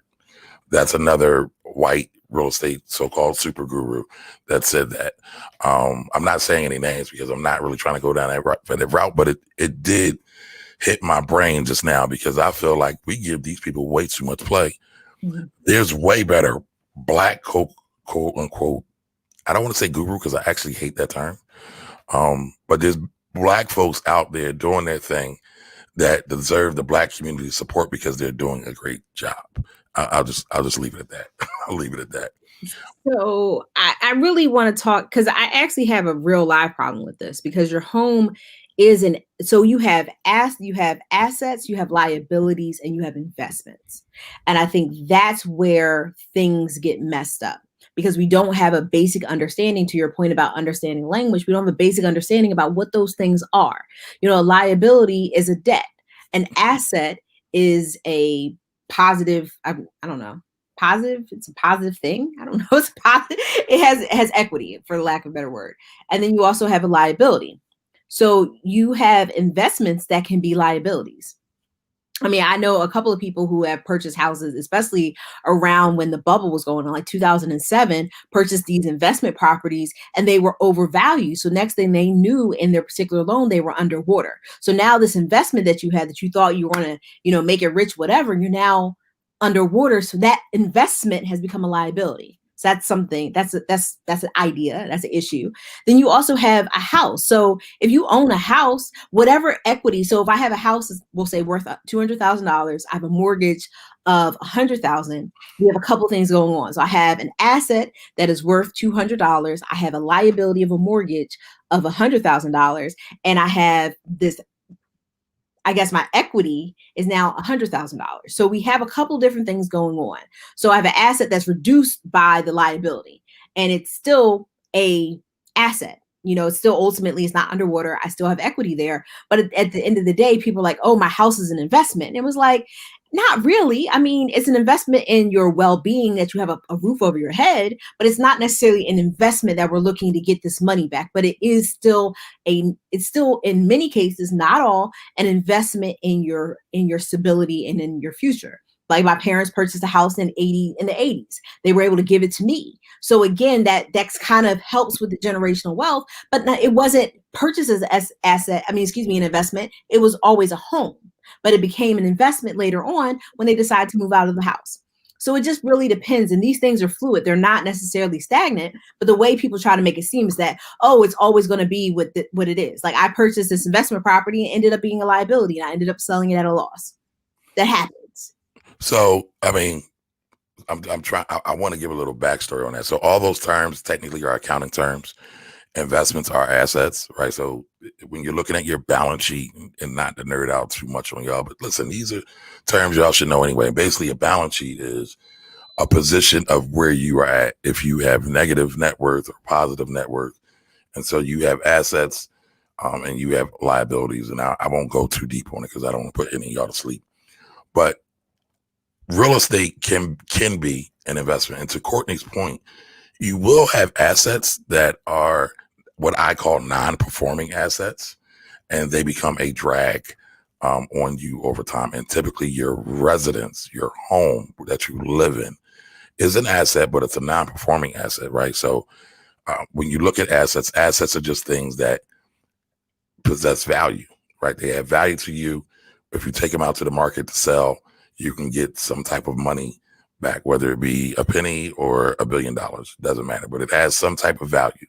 That's another white real estate so-called super guru that said that. I'm not saying any names because I'm not really trying to go down that route, but it did hit my brain just now because I feel like we give these people way too much play. Mm-hmm. There's way better Black quote unquote, I don't want to say guru because I actually hate that term. But there's Black folks out there doing their thing that deserve the Black community support because they're doing a great job. I'll just leave it at that. I'll leave it at that. So I really want to talk because I actually have a real live problem with this because your home so you have assets, you have liabilities, and you have investments. And I think that's where things get messed up because we don't have a basic understanding, to your point about understanding language. We don't have a basic understanding about what those things are. A liability is a debt. An asset is a positive, I don't know, positive. It's a positive thing. I don't know. It's positive. It has equity, for lack of a better word. And then you also have a liability. So you have investments that can be liabilities. I mean, I know a couple of people who have purchased houses, especially around when the bubble was going on, like 2007, purchased these investment properties and they were overvalued. So next thing they knew in their particular loan, they were underwater. So now this investment that you had that you thought you were going to, make it rich, whatever, you're now underwater. So that investment has become a liability. So that's something that's an idea. That's an issue. Then you also have a house. So if you own a house, whatever equity. So if I have a house, we'll say worth $200,000, I have a mortgage of $100,000. We have a couple things going on. So I have an asset that is worth $200. I have a liability of a mortgage of $100,000, and I have this. I guess my equity is now $100,000. So we have a couple different things going on. So I have an asset that's reduced by the liability, and it's still a asset. It's still ultimately, it's not underwater. I still have equity there. But at the end of the day, people are like, oh, my house is an investment. And it was like, not really. I mean, it's an investment in your well-being that you have a roof over your head, but it's not necessarily an investment that we're looking to get this money back. But it is still it's still in many cases, not all, an investment in your stability and in your future. Like my parents purchased a house in the 80s. They were able to give it to me. So again, that's kind of helps with the generational wealth, but it wasn't purchased as an investment. It was always a home, but it became an investment later on when they decided to move out of the house. So it just really depends. And these things are fluid. They're not necessarily stagnant, but the way people try to make it seem is that, oh, it's always going to be what it is. Like I purchased this investment property and ended up being a liability and I ended up selling it at a loss. That happens. So, I mean, I'm trying, I want to give a little backstory on that. So all those terms technically are accounting terms. Investments are assets, right? So when you're looking at your balance sheet, and not to nerd out too much on y'all, but listen, these are terms y'all should know anyway. Basically, a balance sheet is a position of where you are at if you have negative net worth or positive net worth. And so you have assets and you have liabilities. And I won't go too deep on it because I don't want to put any of y'all to sleep. But real estate can be an investment. And to Courtney's point, you will have assets that are what I call non-performing assets, and they become a drag on you over time. And typically your residence, your home that you live in is an asset, but it's a non-performing asset, right? So when you look at assets, assets are just things that possess value, right? They have value to you. If you take them out to the market to sell, you can get some type of money back, whether it be a penny or $1 billion, doesn't matter, but it has some type of value.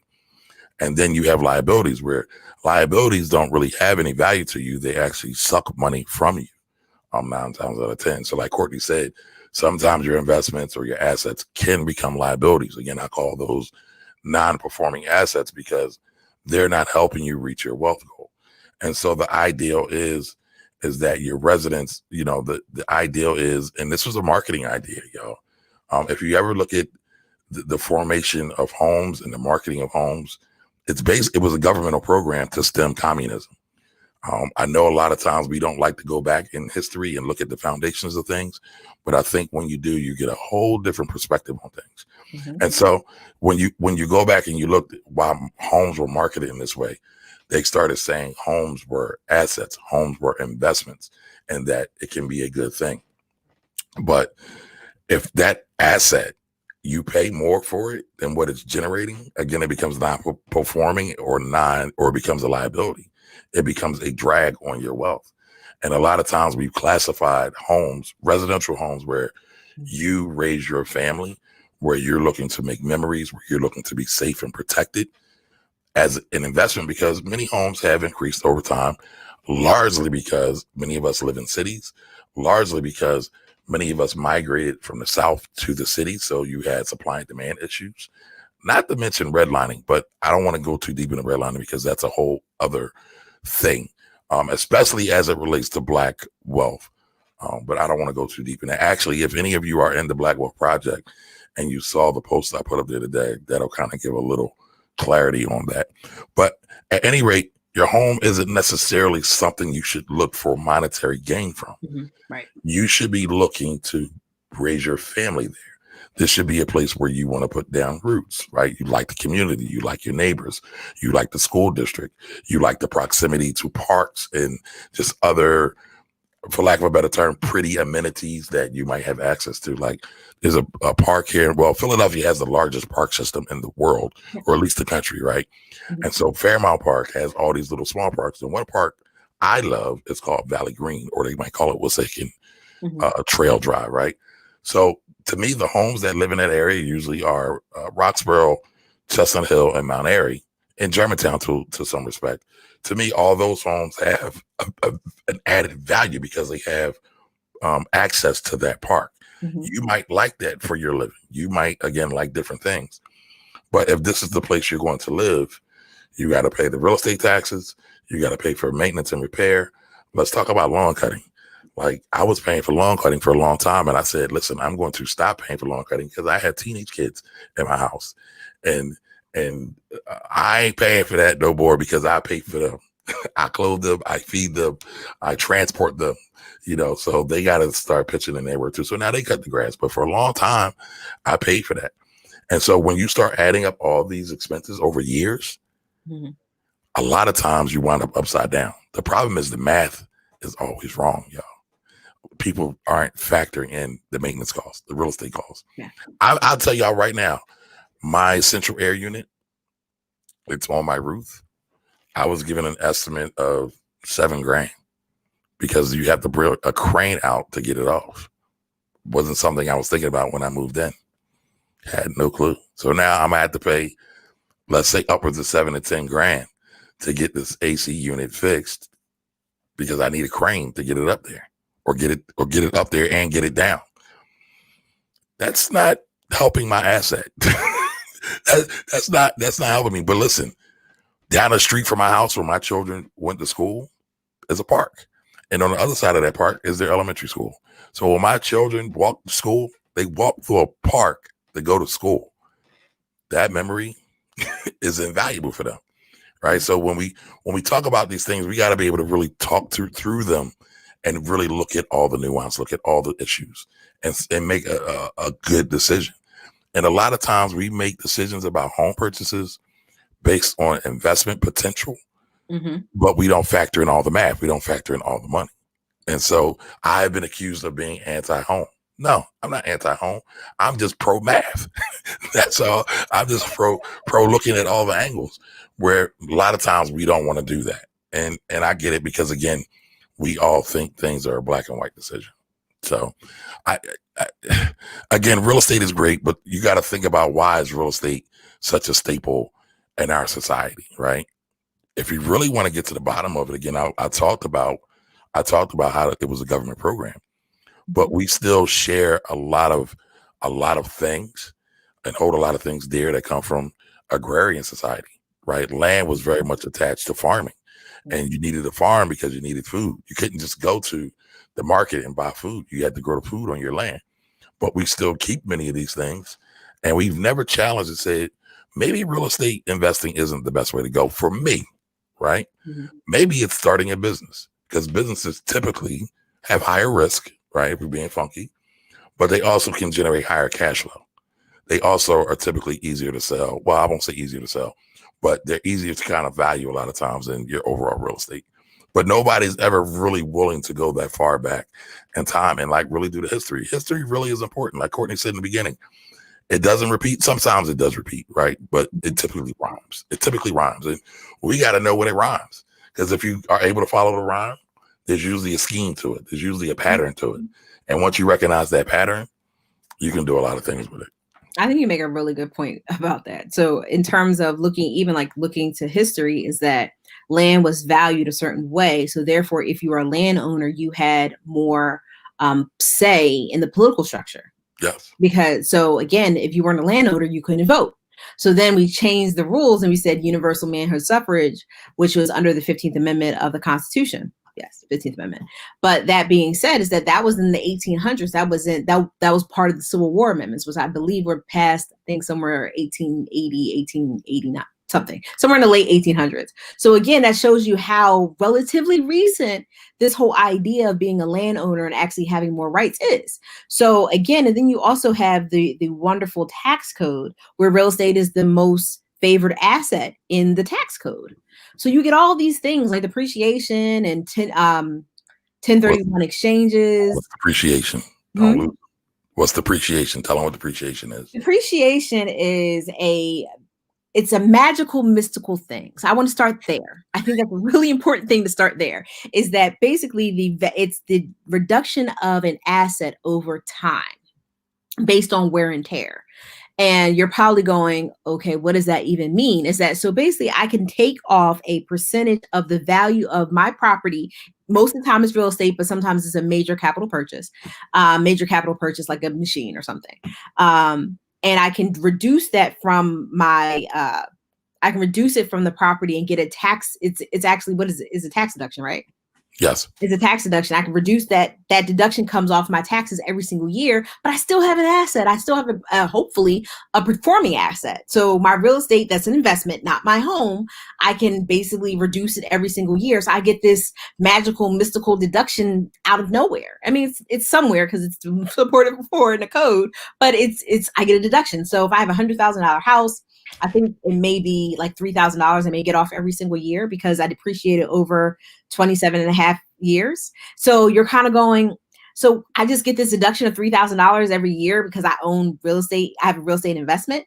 And then you have liabilities where liabilities don't really have any value to you. They actually suck money from you 9 times out of 10. So like Courtney said, sometimes your investments or your assets can become liabilities. Again, I call those non-performing assets because they're not helping you reach your wealth goal. And so the ideal is that your residents, the ideal is, and this was a marketing idea, y'all. If you ever look at the formation of homes and the marketing of homes, it was a governmental program to stem communism. I know a lot of times we don't like to go back in history and look at the foundations of things, but I think when you do, you get a whole different perspective on things. Mm-hmm. And so when you go back and you look at why homes were marketed in this way, they started saying homes were assets, homes were investments, and that it can be a good thing. But if that asset, you pay more for it than what it's generating, again, it becomes non-performing or it becomes a liability. It becomes a drag on your wealth. And a lot of times we've classified homes, residential homes, where you raise your family, where you're looking to make memories, where you're looking to be safe and protected, as an investment, because many homes have increased over time, largely because many of us live in cities, largely because many of us migrated from the South to the city. So you had supply and demand issues, not to mention redlining, but I don't want to go too deep into redlining because that's a whole other thing, especially as it relates to Black wealth. But I don't want to go too deep in that. Actually, if any of you are in the Black Wealth Project and you saw the post I put up there today, that'll kind of give a little clarity on that. But at any rate, your home isn't necessarily something you should look for monetary gain from. Mm-hmm. Right. You should be looking to raise your family there. This should be a place where you want to put down roots, right? You like the community, you like your neighbors, you like the school district, you like the proximity to parks and just other, for lack of a better term, pretty amenities that you might have access to. Like there's a park here. Well, Philadelphia has the largest park system in the world, or at least the country, right? Mm-hmm. And so Fairmount Park has all these little small parks. And one park I love is called Valley Green, or they might call it Wasakin Trail Drive, right? So to me, the homes that live in that area usually are Roxborough, Chestnut Hill, and Mount Airy, and Germantown to some respect. To me, all those homes have an added value because they have access to that park. Mm-hmm. You might like that for your living. You might, again, like different things. But if this is the place you're going to live, you got to pay the real estate taxes. You got to pay for maintenance and repair. Let's talk about lawn cutting. Like I was paying for lawn cutting for a long time. And I said, listen, I'm going to stop paying for lawn cutting because I had teenage kids in my house. And I ain't paying for that no more because I pay for them. I clothe them, I feed them, I transport them, so they got to start pitching in their work too. So now they cut the grass. But for a long time, I paid for that. And so when you start adding up all these expenses over years, mm-hmm. a lot of times you wind up upside down. The problem is the math is always wrong, y'all. People aren't factoring in the maintenance costs, the real estate costs. Yeah. I'll tell y'all right now, my central air unit, it's on my roof. I was given an estimate of $7,000 because you have to bring a crane out to get it off. wasn't something I was thinking about when I moved in. Had no clue. So now I'm gonna have to pay, let's say, upwards of $7 to 10 grand to get this AC unit fixed because I need a crane to get it up there, or get it up there and get it down. That's not helping my asset. That's not helping me. But listen, down the street from my house where my children went to school is a park. And on the other side of that park is their elementary school. So when my children walk to school, they walk through a park to go to school. That memory is invaluable for them, right? So when we talk about these things, we got to be able to really talk through them and really look at all the nuance, look at all the issues, and make a good decision. And a lot of times we make decisions about home purchases based on investment potential, but we don't factor in all the math. We don't factor in all the money. And so I've been accused of being anti-home. No, I'm not anti-home. I'm just pro-math. That's all. I'm just pro looking at all the angles, where a lot of times we don't want to do that. And I get it, because again, we all think things are a black and white decision. So again, real estate is great, but you got to think about, why is real estate such a staple in our society, right? If you really want to get to the bottom of it, again, I talked about how it was a government program, but we still share a lot of things and hold a lot of things dear that come from agrarian society, right? Land was very much attached to farming, and you needed a farm because you needed food. You couldn't just go to the market and buy food. You had to grow the food on your land. But we still keep many of these things, and we've never challenged and said, maybe real estate investing isn't the best way to go for me, right? Maybe it's starting a business, because businesses typically have higher risk, right? If we're being funky, but they also can generate higher cash flow. They also are typically easier to sell. Well, I won't say easier to sell, but they're easier to kind of value a lot of times than your overall real estate. But nobody's ever really willing to go that far back in time and like really do the history. History really is important. Like Courtney said in the beginning, it doesn't repeat. Sometimes it does repeat, right? But it typically rhymes. And we got to know when it rhymes, because if you are able to follow the rhyme, there's usually a scheme to it. There's usually a pattern to it. And once you recognize that pattern, you can do a lot of things with it. I think you make a really good point about that. So in terms of looking to history, is that land was valued a certain way. So therefore, if you were a landowner, you had more say in the political structure. Yes. Because, so again, if you weren't a landowner, you couldn't vote. So then we changed the rules and we said universal manhood suffrage, which was under the 15th Amendment of the Constitution. Yes, 15th Amendment. But that being said, is that was in the 1800s. That was part of the Civil War amendments, which I believe were passed, I think somewhere 1880, 1889, something, somewhere in the late 1800s. So again, that shows you how relatively recent this whole idea of being a landowner and actually having more rights is. So again, and then you also have the wonderful tax code, where real estate is the most favored asset in the tax code. So you get all these things like depreciation and 1031 exchanges. What's depreciation? What's depreciation? Tell them what depreciation is. Depreciation is it's a magical, mystical thing. So I want to start there. I think that's a really important thing to start there, is that basically it's the reduction of an asset over time based on wear and tear. And you're probably going, okay, what does that even mean? Is that, so basically I can take off a percentage of the value of my property. Most of the time it's real estate, but sometimes it's a major capital purchase like a machine or something. And I can reduce that from I can reduce it from the property and get a tax. It's actually, what is it? It's a tax deduction, right? Yes. It's a tax deduction. I can reduce that. That deduction comes off my taxes every single year, but I still have an asset. I still have hopefully a performing asset. So my real estate, that's an investment, not my home, I can basically reduce it every single year. So I get this magical, mystical deduction out of nowhere. I mean, it's somewhere because it's supported before in the code, but I get a deduction. So if I have $100,000 house, I think it may be like $3,000 I may get off every single year because I depreciate it over 27 and a half years. So you're kind of going, so I just get this deduction of $3,000 every year because I own real estate. I have a real estate investment.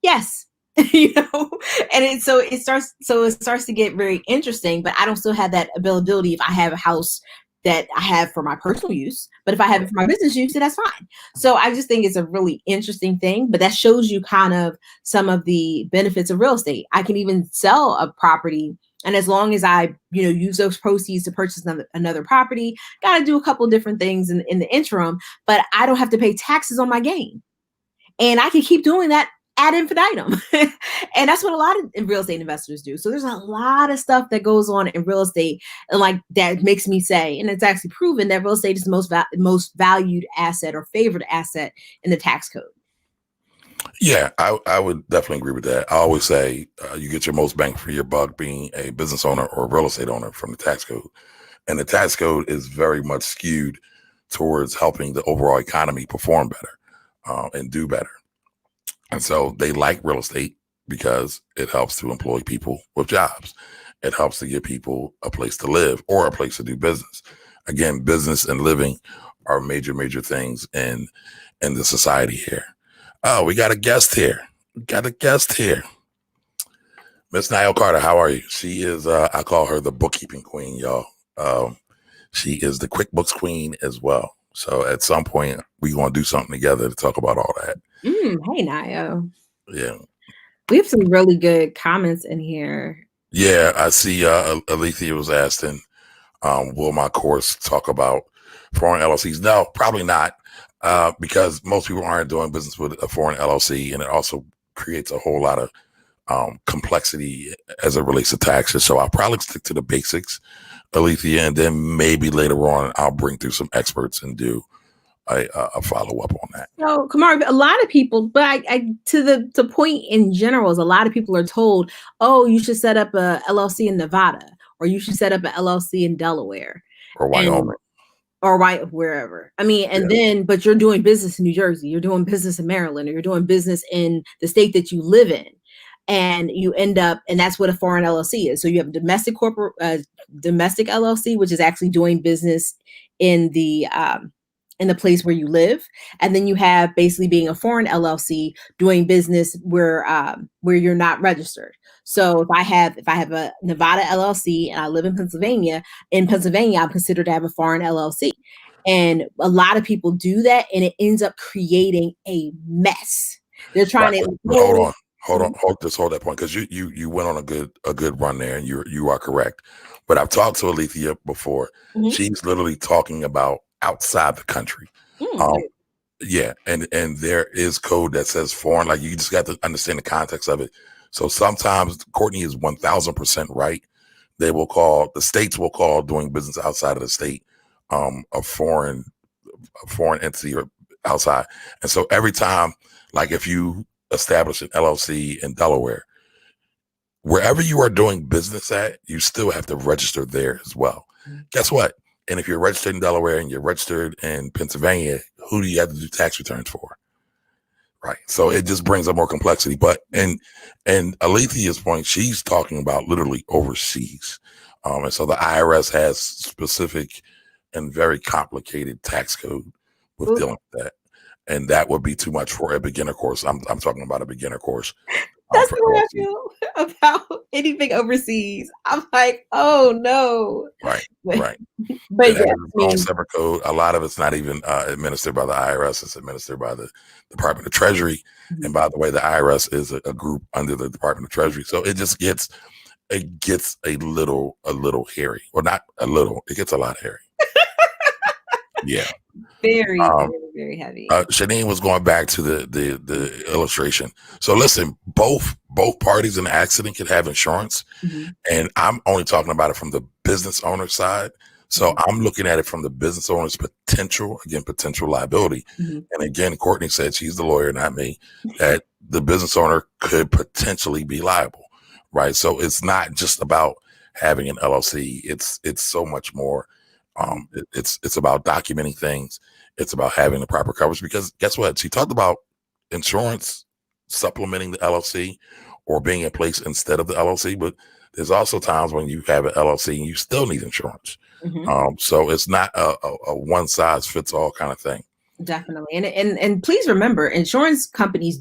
Yes. And it starts to get very interesting, but I don't still have that availability if I have a house that I have for my personal use, but if I have it for my business use, then that's fine. So I just think it's a really interesting thing, but that shows you kind of some of the benefits of real estate. I can even sell a property, and as long as I, use those proceeds to purchase another property, got to do a couple of different things in the interim, but I don't have to pay taxes on my gain. And I can keep doing that ad infinitum. And that's what a lot of real estate investors do. So there's a lot of stuff that goes on in real estate, and like that makes me say, and it's actually proven that real estate is the most valued asset or favored asset in the tax code. Yeah, I would definitely agree with that. I always say you get your most bang for your buck being a business owner or a real estate owner from the tax code. And the tax code is very much skewed towards helping the overall economy perform better and do better. And so they like real estate because it helps to employ people with jobs. It helps to give people a place to live or a place to do business. Again, business and living are major, major things in the society here. Oh, we got a guest here. Miss Niall Carter, how are you? She is, I call her the bookkeeping queen, y'all. She is the QuickBooks queen as well. So at some point, we're going to do something together to talk about all that. Hey, Niall. Yeah. We have some really good comments in here. Yeah, I see Alethea was asking, will my course talk about foreign LLCs? No, probably not, because most people aren't doing business with a foreign LLC, and it also creates a whole lot of complexity as it relates to taxes. So I'll probably stick to the basics, Alethea, and then maybe later on I'll bring through some experts and do a follow-up on that. So, Kamar, a lot of people, but to the point in general is a lot of people are told, oh, you should set up a LLC in Nevada, or you should set up an LLC in Delaware. Or Wyoming. Or wherever. I mean, and then, but you're doing business in New Jersey, you're doing business in Maryland, or you're doing business in the state that you live in. And you end up, and that's what a foreign LLC is. So you have a domestic LLC, which is actually doing business in the place where you live, and then you have basically being a foreign LLC doing business where you're not registered. So if I have a Nevada LLC and I live in Pennsylvania, I'm considered to have a foreign LLC. And a lot of people do that, and it ends up creating a mess. They're trying to hold on, just hold that point, because you went on a good run there, and you are correct. But I've talked to Alethea before. Mm-hmm. She's literally talking about outside the country. Yeah, and there is code that says foreign. Like, you just got to understand the context of it. So sometimes Courtney is 1000% right. The states will call doing business outside of the state a foreign entity or outside. And so every time, like if you establish an LLC in Delaware, wherever you are doing business at, you still have to register there as well. Mm-hmm. Guess what? And if you're registered in Delaware and you're registered in Pennsylvania, who do you have to do tax returns for? Right. So it just brings up more complexity. But and Alethea's point, she's talking about literally overseas. And so the IRS has specific and very complicated tax code with dealing with that. And that would be too much for a beginner course. I'm talking about a beginner course. That's the way I feel about anything overseas. I'm like, oh no. Right. But yeah, own separate code. A lot of it's not even administered by the IRS. It's administered by the Department of Treasury. Mm-hmm. And by the way, the IRS is a group under the Department of Treasury. So it just gets a little hairy, or not a little. It gets a lot hairy. Yeah. Very, very heavy. Shanine was going back to the illustration. So listen, both parties in the accident can have insurance. Mm-hmm. And I'm only talking about it from the business owner side. So mm-hmm. I'm looking at it from the business owner's potential liability. Mm-hmm. And again, Courtney said, she's the lawyer, not me, that the business owner could potentially be liable. Right. So it's not just about having an LLC. It's so much more. It's about documenting things. It's about having the proper coverage, because guess what? She talked about insurance supplementing the LLC or being in place instead of the LLC, but there's also times when you have an LLC and you still need insurance. Mm-hmm. So it's not a one size fits all kind of thing. Definitely. And please remember, insurance companies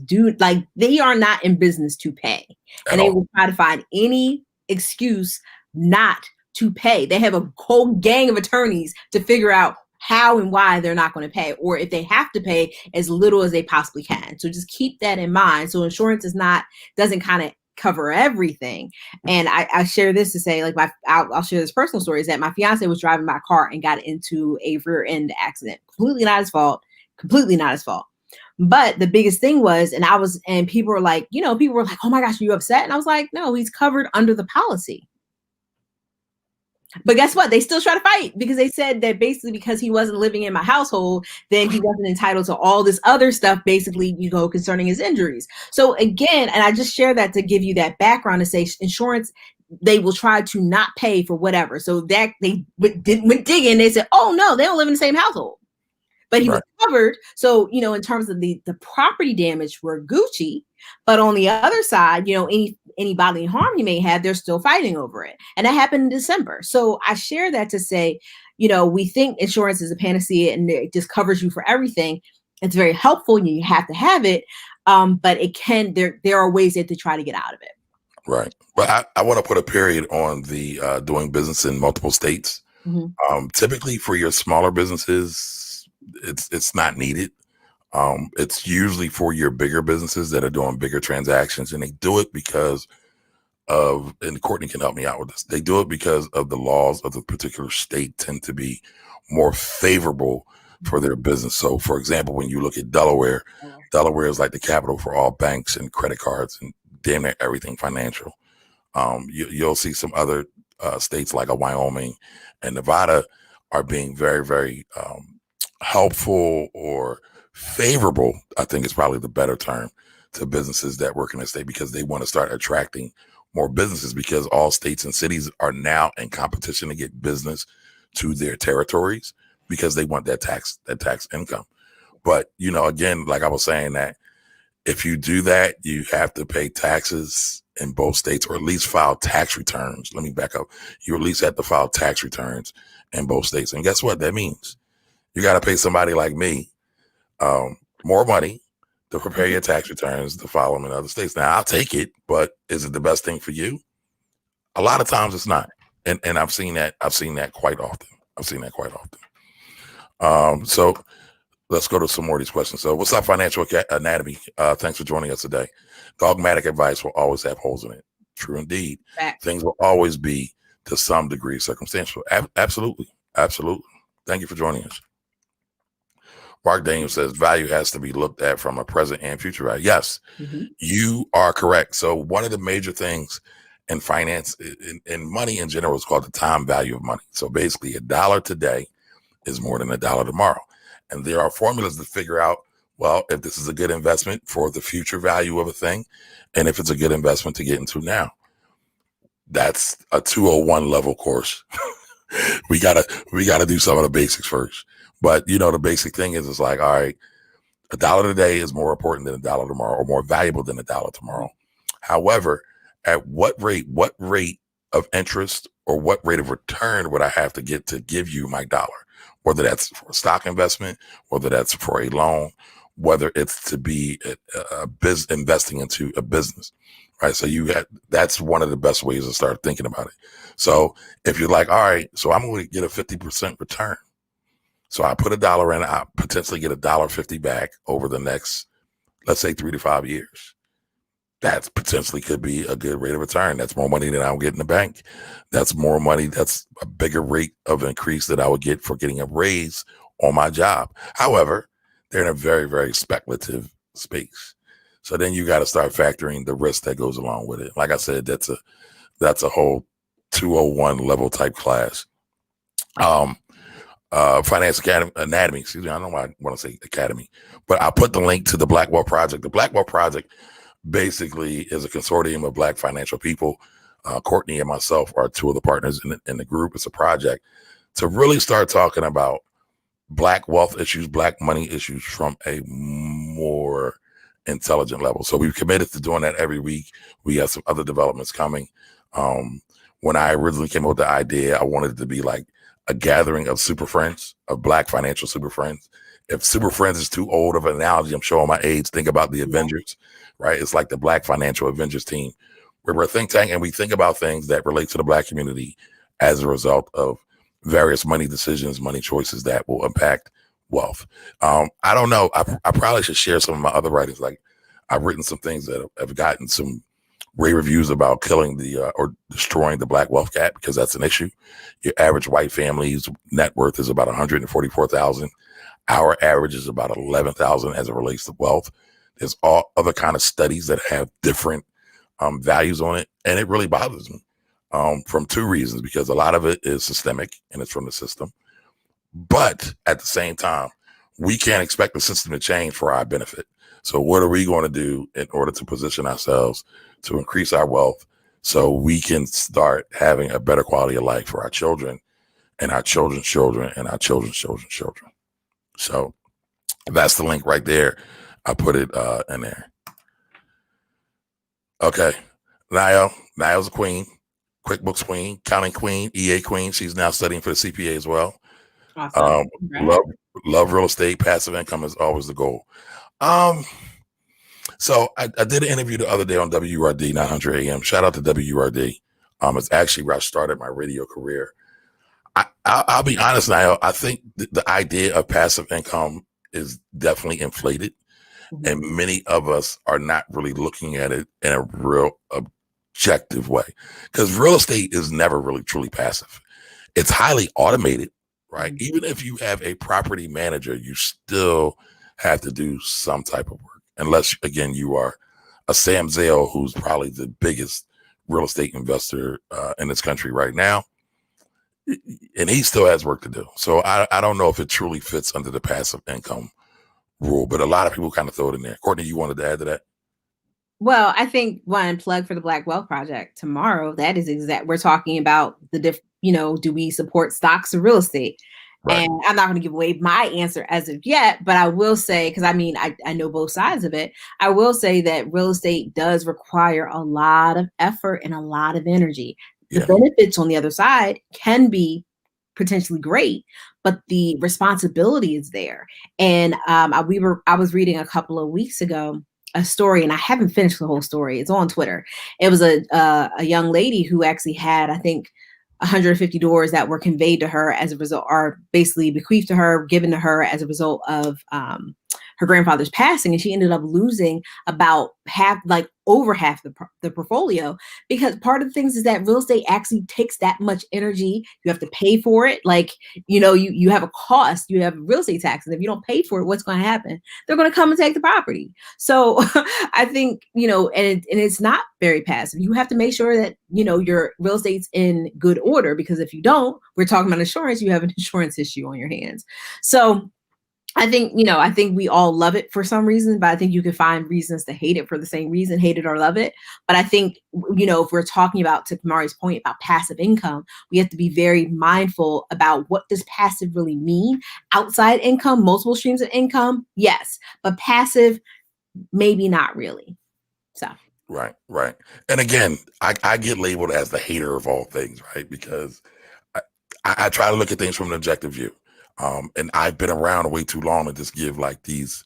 they are not in business to pay. And they will try to find any excuse not to pay. They have a whole gang of attorneys to figure out how and why they're not going to pay, or if they have to pay, as little as they possibly can. So just keep that in mind. So insurance doesn't kind of cover everything. And I share this to say, like, I'll share this personal story, is that my fiance was driving my car and got into a rear end accident. Completely not his fault. But the biggest thing was, and people were like, oh my gosh, are you upset? And I was like, no, he's covered under the policy. But guess what? They still try to fight, because they said that basically because he wasn't living in my household, then he wasn't entitled to all this other stuff, basically, concerning his injuries. So again, and I just share that to give you that background to say insurance, they will try to not pay for whatever. So that they went digging, they said, oh no, they don't live in the same household. But he was covered. So, in terms of the property damage, we're Gucci. But on the other side, any bodily harm he may have, they're still fighting over it. And that happened in December. So I share that to say, we think insurance is a panacea and it just covers you for everything. It's very helpful and you have to have it. But there are ways to try to get out of it. Right. But I want to put a period on the doing business in multiple states. Mm-hmm. Typically for your smaller businesses, it's not needed. It's usually for your bigger businesses that are doing bigger transactions, and they do it because of, and Courtney can help me out with this, they do it because of the laws of the particular state tend to be more favorable for their business. So for example, when you look at Delaware is like the capital for all banks and credit cards and damn near everything financial. You'll see some other states like Wyoming and Nevada are being very, very helpful or favorable, I think is probably the better term, to businesses that work in the state, because they want to start attracting more businesses, because all states and cities are now in competition to get business to their territories because they want that tax income. But, again, like I was saying, that if you do that, you have to pay taxes in both states, or at least file tax returns. Let me back up. You at least have to file tax returns in both states. And guess what that means? You got to pay somebody like me more money to prepare your tax returns to file them in other states. Now, I'll take it, but is it the best thing for you? A lot of times it's not. And I've seen that quite often. So let's go to some more of these questions. So what's up, Financial Anatomy? Thanks for joining us today. Dogmatic advice will always have holes in it. True indeed. Fact. Things will always be to some degree circumstantial. Absolutely. Thank you for joining us. Mark Daniel says value has to be looked at from a present and future value. Yes, You are correct. So one of the major things in finance, in money in general, is called the time value of money. So basically $1 today is more than $1 tomorrow. And there are formulas to figure out, well, if this is a good investment for the future value of a thing, and if it's a good investment to get into now. That's a 201 level course. we gotta do some of the basics first. But, the basic thing is, it's like, all right, $1 today is more important than $1 tomorrow, or more valuable than $1 tomorrow. However, at what rate of interest or what rate of return would I have to get to give you my dollar? Whether that's for a stock investment, whether that's for a loan, whether it's to be investing into a business, right? So that's one of the best ways to start thinking about it. So if you're like, all right, so I'm going to get a 50% return. So I put $1 in, I potentially get $1.50 back over the next, let's say 3 to 5 years. That potentially could be a good rate of return. That's more money than I would get in the bank. That's more money. That's a bigger rate of increase that I would get for getting a raise on my job. However, they're in a very, very speculative space. So then you got to start factoring the risk that goes along with it. Like I said, that's a whole 201 level type class. Finance Anatomy, excuse me, I don't know why I want to say Academy, but I'll put the link to the Black Wealth Project. The Black Wealth Project basically is a consortium of Black financial people. Courtney and myself are two of the partners in the group. It's a project to really start talking about Black wealth issues, Black money issues from a more intelligent level. So we've committed to doing that every week. We have some other developments coming. When I originally came up with the idea, I wanted it to be like a gathering of super friends, of Black financial super friends. If super friends is too old of an analogy, I'm showing my age. Think about the Avengers, right? It's like the Black financial Avengers team, where we're a think tank and we think about things that relate to the Black community as a result of various money decisions, money choices that will impact wealth. I don't know. I probably should share some of my other writings. Like I've written some things that have gotten some rave reviews about killing or destroying the black wealth gap, because that's an issue. Your average white family's net worth is about $144,000. Our average is about $11,000 as it relates to wealth. There's all other kind of studies that have different values on it, and it really bothers me from two reasons, because a lot of it is systemic and it's from the system. But at the same time, we can't expect the system to change for our benefit. So what are we going to do in order to position ourselves to increase our wealth so we can start having a better quality of life for our children and our children's children and our children's children's children? So that's the link right there. I put it in there. Okay. Niall's a queen, QuickBooks queen, accounting queen, EA queen. She's now studying for the CPA as well. Awesome. Love real estate. Passive income is always the goal. So I did an interview the other day on WURD 900 AM. Shout out to WURD. It's actually where I started my radio career. I'll be honest now. I think the idea of passive income is definitely inflated, and many of us are not really looking at it in a real objective way, because real estate is never really truly passive. It's highly automated, right? Even if you have a property manager, you still have to do some type of work, unless, again, you are a Sam Zell, who's probably the biggest real estate investor in this country right now. And he still has work to do. So I don't know if it truly fits under the passive income rule, but a lot of people kind of throw it in there. Courtney, you wanted to add to that? Well, I think one plug for the Black Wealth Project tomorrow. That is we're talking about do we support stocks or real estate? Right. And I'm not going to give away my answer as of yet, but I will say, because I know both sides of it. I will say that real estate does require a lot of effort and a lot of energy. The benefits on the other side can be potentially great, but the responsibility is there. And I was reading a couple of weeks ago a story, and I haven't finished the whole story. It's on Twitter. It was a young lady who actually had, I think, 150 doors that were conveyed to her as a result, are basically bequeathed to her, given to her as a result of her grandfather's passing, and she ended up losing about over half the portfolio, because part of the things is that real estate actually takes that much energy. You have to pay for it. You have a cost, you have real estate taxes. If you don't pay for it, what's going to happen? They're going to come and take the property. So I think, and it's not very passive. You have to make sure that, your real estate's in good order, because if you don't, we're talking about insurance, you have an insurance issue on your hands. So I think we all love it for some reason, but I think you can find reasons to hate it for the same reason, hate it or love it. But I think, if we're talking about, to Kamari's point about passive income, we have to be very mindful about what does passive really mean. Outside income, multiple streams of income, yes, but passive, maybe not really. So. Right. And again, I get labeled as the hater of all things, right? Because I try to look at things from an objective view. And I've been around way too long to just give like these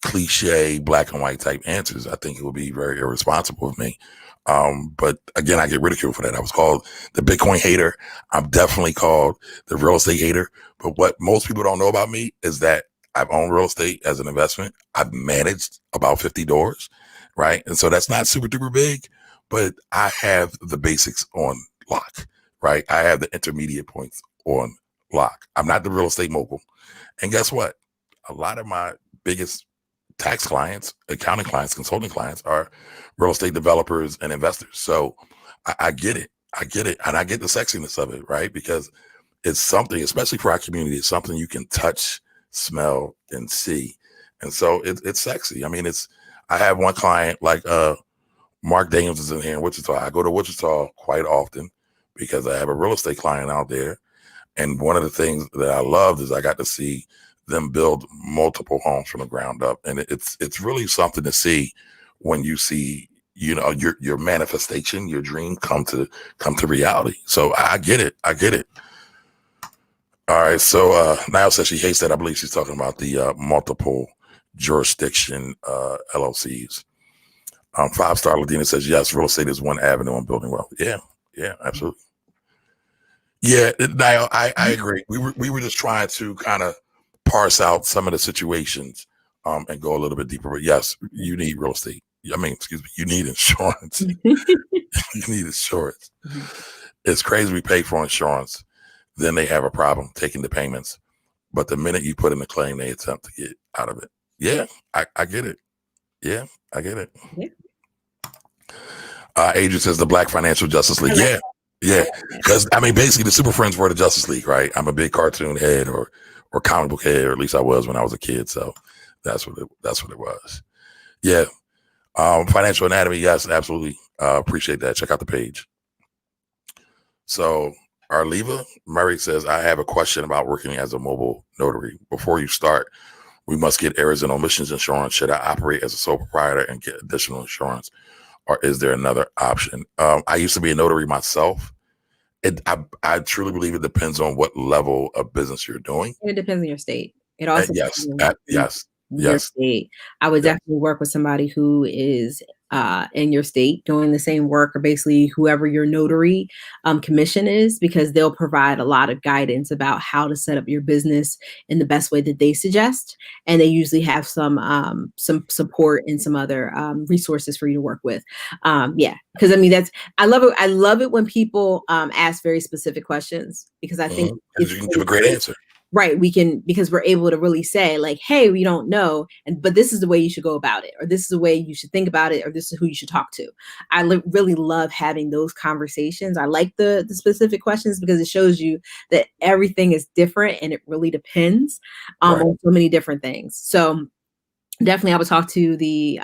cliche black and white type answers. I think it would be very irresponsible of me. But again, I get ridiculed for that. I was called the Bitcoin hater. I'm definitely called the real estate hater. But what most people don't know about me is that I've owned real estate as an investment. I've managed about 50 doors, right? And so that's not super duper big, but I have the basics on lock, right? I have the intermediate points on lock. I'm not the real estate mogul. And guess what? A lot of my biggest tax clients, accounting clients, consulting clients are real estate developers and investors. So I get it. And I get the sexiness of it, right? Because it's something, especially for our community, it's something you can touch, smell, and see. And so it's sexy. I mean, I have one client like Mark Daniels is in here in Wichita. I go to Wichita quite often because I have a real estate client out there. And one of the things that I loved is I got to see them build multiple homes from the ground up. And it's really something to see when you see, your manifestation, your dream come to reality. So I get it. All right. So Niall says she hates that. I believe she's talking about the multiple jurisdiction LLCs. 5-star Ladina says, yes, real estate is one avenue on building wealth. Yeah, absolutely. Yeah, Niall, I agree. We were just trying to kind of parse out some of the situations and go a little bit deeper. But yes, you need real estate. I mean, excuse me, you need insurance. You need insurance. It's crazy we pay for insurance. Then they have a problem taking the payments. But the minute you put in a claim, they attempt to get out of it. Yeah, I get it. Yeah, I get it. Yeah. Adrian says the Black Financial Justice League. Yeah, yeah. Because I mean, basically, the Super Friends were the Justice League, right? I'm a big cartoon head or comic book head, or at least I was when I was a kid. So that's what it was. Yeah. Financial Anatomy. Yes, absolutely. Appreciate that. Check out the page. So Arleva Murray says, I have a question about working as a mobile notary. Before you start, we must get errors and omissions insurance. Should I operate as a sole proprietor and get additional insurance? Or is there another option? I used to be a notary myself. I truly believe it depends on what level of business you're doing. It depends on your state. It also yes, your state. I would definitely work with somebody who is in your state doing the same work, or basically whoever your notary commission is, because they'll provide a lot of guidance about how to set up your business in the best way that they suggest. And they usually have some support and some other resources for you to work with. Because I mean, I love it. I love it when people ask very specific questions, because I think you can give a great answer. Right. Because we're able to really say like, hey, we don't know. But this is the way you should go about it, or this is the way you should think about it, or this is who you should talk to. I really love having those conversations. I like the specific questions because it shows you that everything is different and it really depends on so many different things. So definitely, I would talk to the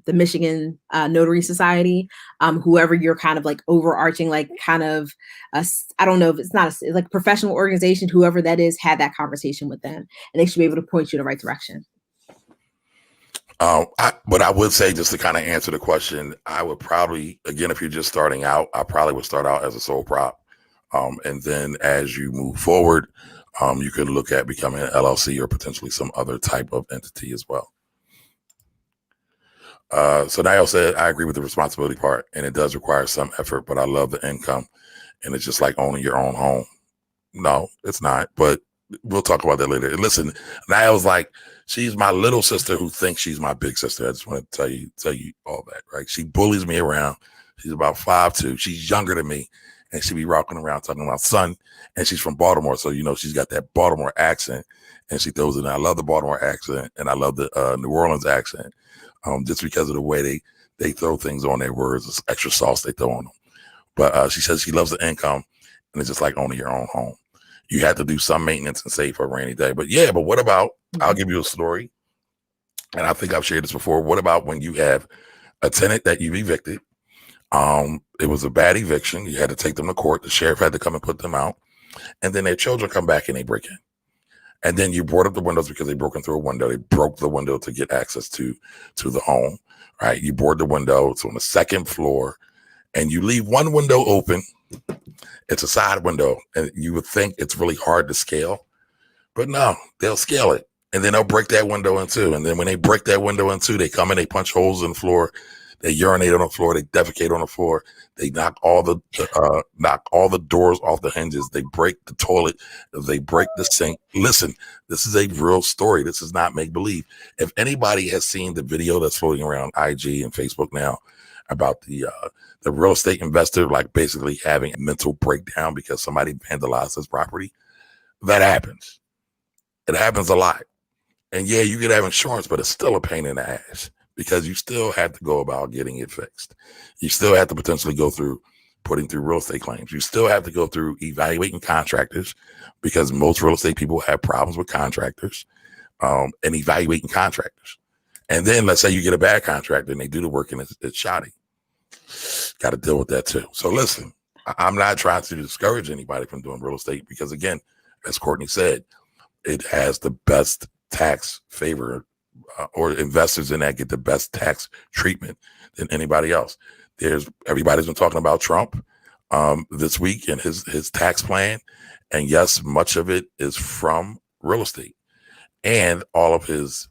Michigan Notary Society, whoever you're kind of like overarching, like kind of, I don't know if it's not it's like a professional organization, whoever that is, had that conversation with them, and they should be able to point you in the right direction. But I would say, just to kind of answer the question, I would probably, again, if you're just starting out, I probably would start out as a sole prop. And then as you move forward, you could look at becoming an LLC or potentially some other type of entity as well. So Niall said, I agree with the responsibility part, and it does require some effort, but I love the income, and it's just like owning your own home. No, it's not, but we'll talk about that later. Listen, Niall's like, she's my little sister who thinks she's my big sister. I just want to tell you all that, right? She bullies me around. She's about 5'2". She's younger than me, and she be rocking around talking about son, and she's from Baltimore, so she's got that Baltimore accent, and she throws it in. I love the Baltimore accent, and I love the New Orleans accent. Just because of the way they throw things on their words, this extra sauce they throw on them. But she says she loves the income, and it's just like owning your own home. You have to do some maintenance and save for a rainy day. But what about, I'll give you a story, and I think I've shared this before. What about when you have a tenant that you've evicted? It was a bad eviction. You had to take them to court. The sheriff had to come and put them out. And then their children come back and they break in. And then you board up the windows because they broke in through a window. They broke the window to get access to the home, right? You board the window. It's on the second floor, and you leave one window open. It's a side window, and you would think it's really hard to scale, but no, they'll scale it, and then they'll break that window in two. And then when they break that window in two, they come in, they punch holes in the floor, they urinate on the floor, they defecate on the floor, they knock all the doors off the hinges, they break the toilet, they break the sink. Listen, this is a real story. This is not make believe. If anybody has seen the video that's floating around IG and Facebook now about the real estate investor, like basically having a mental breakdown because somebody vandalized his property, that happens. It happens a lot. And yeah, you could have insurance, but it's still a pain in the ass, because you still have to go about getting it fixed. You still have to potentially go through putting through real estate claims. You still have to go through evaluating contractors, because most real estate people have problems with contractors, and evaluating contractors. And then let's say you get a bad contractor and they do the work and it's shoddy. Got to deal with that too. So listen, I'm not trying to discourage anybody from doing real estate, because again, as Courtney said, it has the best tax favor, or investors in that get the best tax treatment than anybody else. Everybody's been talking about Trump this week and his tax plan. And yes, much of it is from real estate and all of his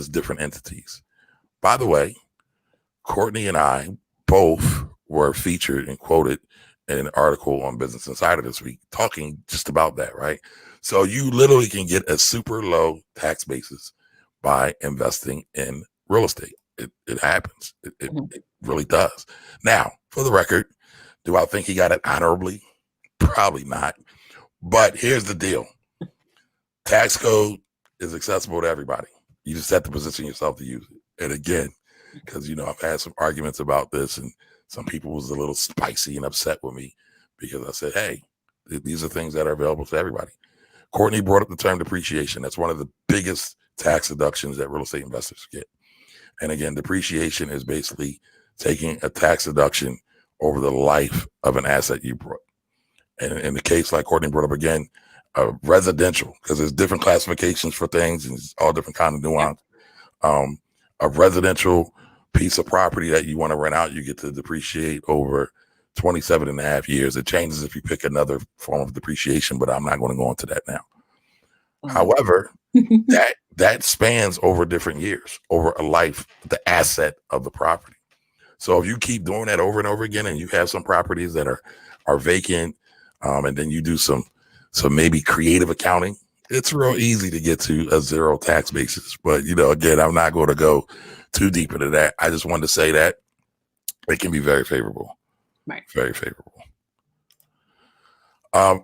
different entities. By the way, Courtney and I both were featured and quoted an article on Business Insider this week talking just about that, right? So you literally can get a super low tax basis by investing in real estate. It happens. It really does. Now, for the record, do I think he got it honorably? Probably not. But here's the deal. Tax code is accessible to everybody. You just have to position yourself to use it. And again, because, I've had some arguments about this, and some people was a little spicy and upset with me because I said, hey, these are things that are available to everybody. Courtney brought up the term depreciation. That's one of the biggest tax deductions that real estate investors get. And again, depreciation is basically taking a tax deduction over the life of an asset you brought. And in the case like Courtney brought up again, residential, because there's different classifications for things and it's all different kind of nuance. A residential piece of property that you want to rent out, you get to depreciate over 27 and a half years. It changes if you pick another form of depreciation, but I'm not going to go into that now. However, that spans over different years, over a life, the asset of the property. So if you keep doing that over and over again, and you have some properties that are vacant, and then you do some maybe creative accounting, it's real easy to get to a zero tax basis. But again, I'm not going to go too deep into that. I just wanted to say that it can be very favorable. Right. Very favorable.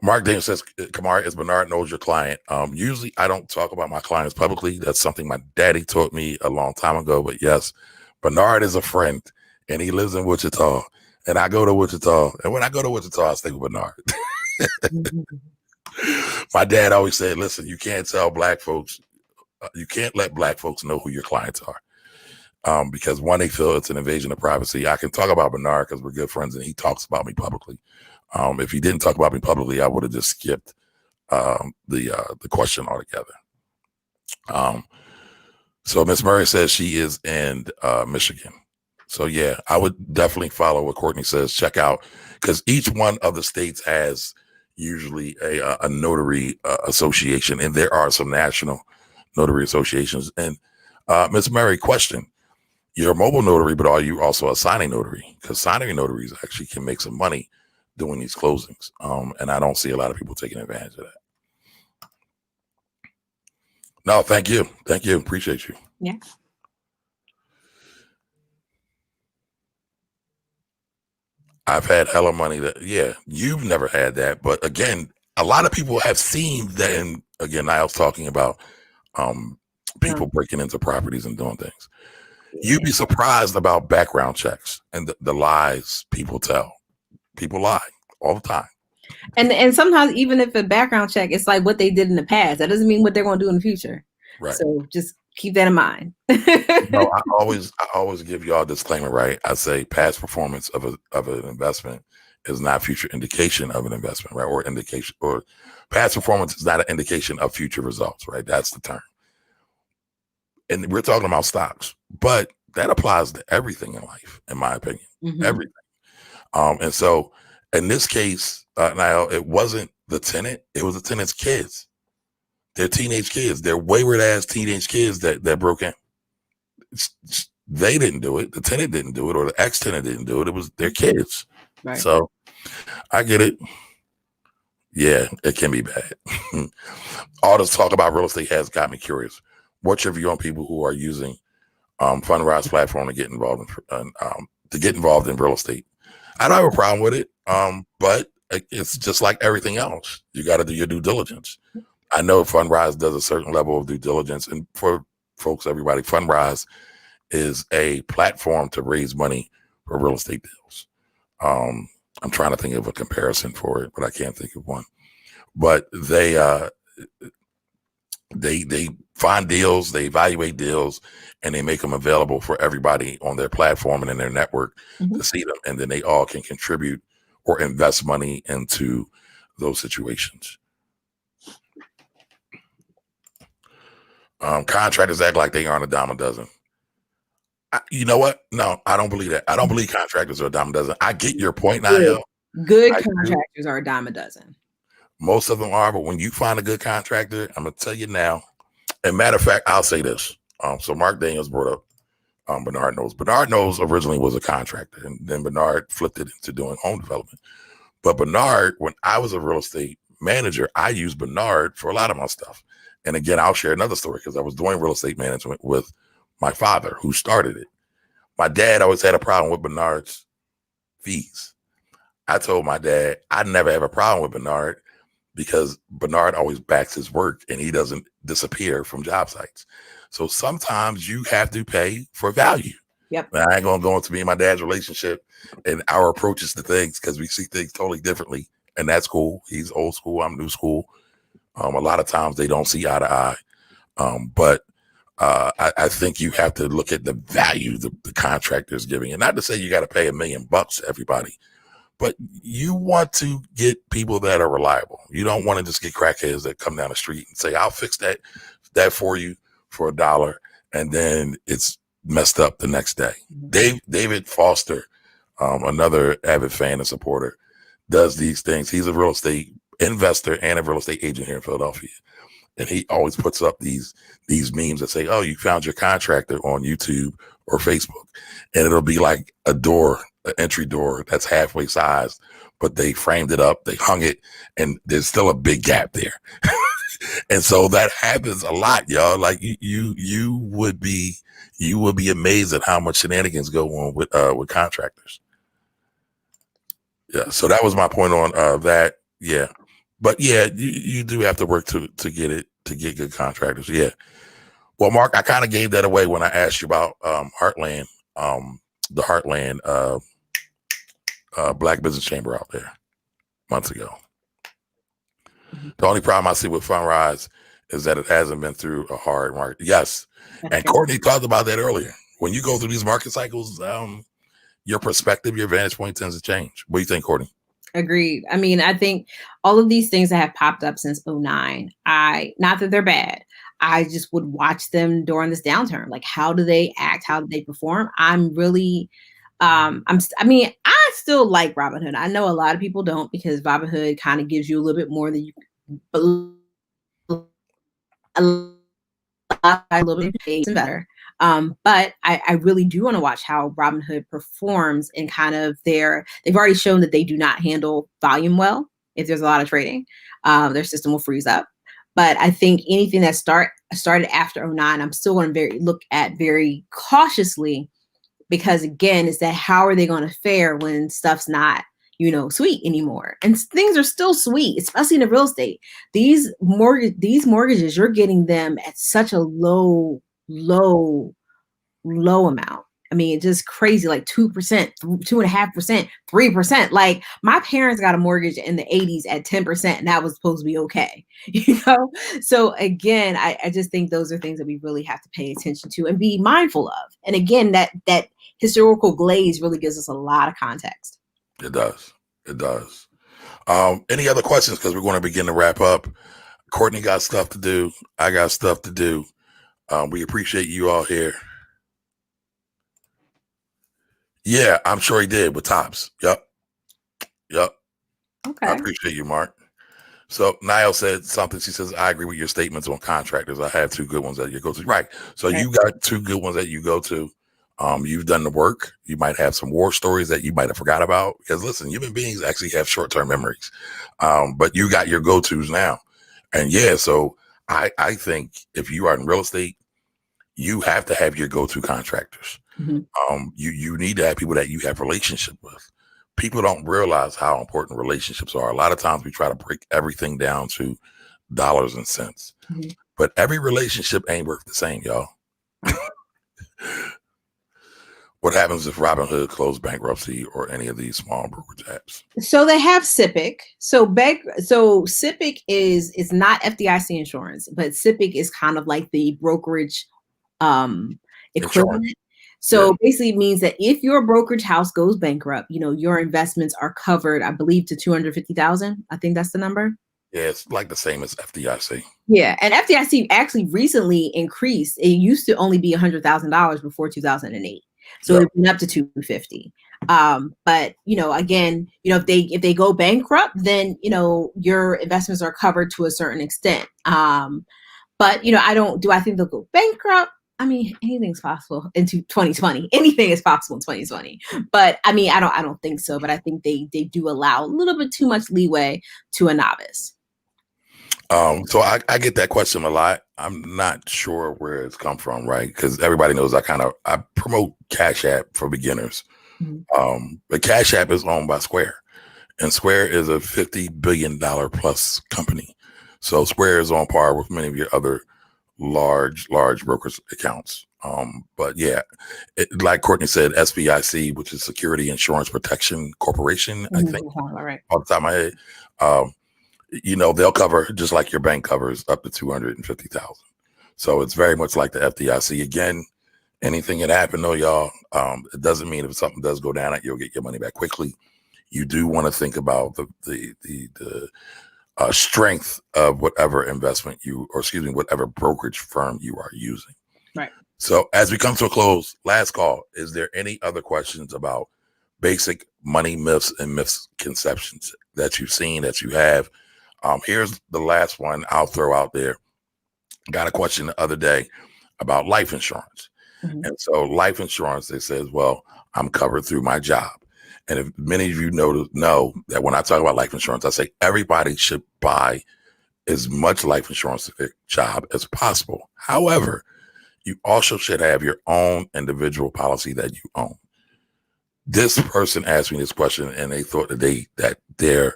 Mark Daniel says, Kamar, as Bernard knows your client. Usually I don't talk about my clients publicly. That's something my daddy taught me a long time ago. But yes, Bernard is a friend and he lives in Wichita. And I go to Wichita. And when I go to Wichita, I stay with Bernard. My dad always said, listen, you can't tell black folks, you can't let black folks know who your clients are. Because one, they feel it's an invasion of privacy. I can talk about Bernard because we're good friends and he talks about me publicly. If he didn't talk about me publicly, I would have just skipped the question altogether. So Miss Murray says she is in Michigan. So yeah, I would definitely follow what Courtney says. Check out, because each one of the states has usually a notary association, and there are some national notary associations. And Miss Murray, question: you're a mobile notary, but are you also a signing notary? Because signing notaries actually can make some money doing these closings. And I don't see a lot of people taking advantage of that. No, thank you. Thank you. Appreciate you. Yeah. I've had hella money that, you've never had that. But again, a lot of people have seen that. And again, I was talking about people breaking into properties and doing things. You'd be surprised about background checks and the lies people tell. People lie all the time. And sometimes even if a background check, it's like what they did in the past. That doesn't mean what they're going to do in the future. Right. So just keep that in mind. No, I always give y'all a disclaimer, right? I say past performance of an investment is not future indication of an investment, right? Or past performance is not an indication of future results, right? That's the term. And we're talking about stocks, but that applies to everything in life, in my opinion. Mm-hmm. Everything. And so in this case, now it wasn't the tenant, it was the tenant's kids. They're teenage kids. They're wayward ass teenage kids that broke in. They didn't do it. The tenant didn't do it, or the ex-tenant didn't do it. It was their kids. Right. So I get it. Yeah, it can be bad. All this talk about real estate has got me curious. What's your view on people who are using Fundrise platform to get involved in real estate? I don't have a problem with it, but it's just like everything else. You got to do your due diligence. I know Fundrise does a certain level of due diligence, and for folks, everybody, Fundrise is a platform to raise money for real estate deals. I'm trying to think of a comparison for it, but I can't think of one. But they find deals, they evaluate deals, and they make them available for everybody on their platform and in their network to see them. And then they all can contribute or invest money into those situations. Contractors act like they aren't a dime a dozen. You know what? No, I don't believe that. I don't believe contractors are a dime a dozen. I get your point now. Good contractors are a dime a dozen. Most of them are, but when you find a good contractor, I'm going to tell you now. And matter of fact, I'll say this. So Mark Daniels brought up Bernard Knows. Bernard Knows originally was a contractor, and then Bernard flipped it into doing home development. But Bernard, when I was a real estate manager, I used Bernard for a lot of my stuff. And again, I'll share another story because I was doing real estate management with my father, who started it. My dad always had a problem with Bernard's fees. I told my dad I never have a problem with Bernard because Bernard always backs his work and he doesn't disappear from job sites. So sometimes you have to pay for value. Yep. And I ain't gonna go into me and my dad's relationship and our approaches to things because we see things totally differently, and that's cool. He's old school, I'm new school. A lot of times they don't see eye to eye, but I think you have to look at the value the contractor is giving, and not to say you got to pay $1 million to everybody, but you want to get people that are reliable. You don't want to just get crackheads that come down the street and say, "I'll fix that for you for $1," and then it's messed up the next day. David Foster, another avid fan and supporter, does these things. He's a real estate investor and a real estate agent here in Philadelphia. And he always puts up these memes that say, "Oh, you found your contractor on YouTube or Facebook." And it'll be like an entry door that's halfway sized, but they framed it up, they hung it, and there's still a big gap there. And so that happens a lot, y'all. Like you would be amazed at how much shenanigans go on with contractors. Yeah. So that was my point on that. Yeah. But yeah, you do have to work to get good contractors. Yeah. Well, Mark, I kind of gave that away when I asked you about Heartland, the Heartland Black Business Chamber out there months ago. The only problem I see with Fundrise is that it hasn't been through a hard market. Yes. And Courtney talked about that earlier. When you go through these market cycles, your perspective, your vantage point tends to change. What do you think, Courtney? Agreed. I mean, I think all of these things that have popped up since 2009, not that they're bad. I just would watch them during this downturn. Like, how do they act? How do they perform? I'm really, I still like Robinhood. I know a lot of people don't, because Robinhood kind of gives you a little bit more than you, a little bit better. But I really do want to watch how Robinhood performs in kind of they've already shown that they do not handle volume well. If there's a lot of trading, their system will freeze up. But I think anything that started after 2009, I'm still going to look at very cautiously, because again, is that how are they going to fare when stuff's not, sweet anymore? And things are still sweet, especially in the real estate. These mortgages, you're getting them at such a low amount. I mean, it's just crazy, like 2%, 2.5%, 3%. Like, my parents got a mortgage in the 80s at 10%, and that was supposed to be okay. So again, I just think those are things that we really have to pay attention to and be mindful of. And again, that historical glaze really gives us a lot of context. It does. Any other questions? Because we're going to begin to wrap up. Courtney got stuff to do. I got stuff to do. We appreciate you all here. Yeah, I'm sure he did with Tops. Yep. Okay. I appreciate you, Mark. So Niall said something. She says, "I agree with your statements on contractors. I have 2 good ones that you go to." Right. So You got 2 good ones that you go to. You've done the work. You might have some war stories that you might have forgot about, because listen, human beings actually have short-term memories. But you got your go-tos now. And yeah, so I think if you are in real estate, you have to have your go-to contractors. Mm-hmm. You need to have people that you have relationship with. People don't realize how important relationships are. A lot of times we try to break everything down to dollars and cents, but every relationship ain't worth the same, y'all. What happens if Robinhood closed bankruptcy or any of these small brokerage apps? So they have SIPC. So SIPC is not FDIC insurance, but SIPC is kind of like the brokerage equivalent. Insurance. So basically it means that if your brokerage house goes bankrupt, your investments are covered, I believe, to $250,000. I think that's the number. Yeah, it's like the same as FDIC. Yeah, and FDIC actually recently increased. It used to only be $100,000 before 2008. So it went up to $250. But again, if they go bankrupt, then your investments are covered to a certain extent. But I think they'll go bankrupt? I mean, anything's possible into 2020. Anything is possible in 2020. But I mean, I don't think so. But I think they do allow a little bit too much leeway to a novice. So I get that question a lot. I'm not sure where it's come from, right? Because everybody knows I promote Cash App for beginners. But Cash App is owned by Square, and Square is a $50 billion plus company. So Square is on par with many of your other large brokers accounts. But yeah, like Courtney said, SBIC, which is Security Insurance Protection Corporation, I think, right. off the top of my head. They'll cover just like your bank covers up to $250,000. So it's very much like the FDIC. Again, anything can happen though, y'all. It doesn't mean if something does go down, you'll get your money back quickly. You do want to think about the strength of whatever investment whatever brokerage firm you are using. Right. So as we come to a close, last call, is there any other questions about basic money myths and misconceptions that you've seen, that you have? Here's the last one I'll throw out there. Got a question the other day about life insurance. And so life insurance, they says, well, I'm covered through my job. And if many of you know that when I talk about life insurance, I say everybody should buy as much life insurance for their job as possible. However, you also should have your own individual policy that you own. This person asked me this question, and they thought that their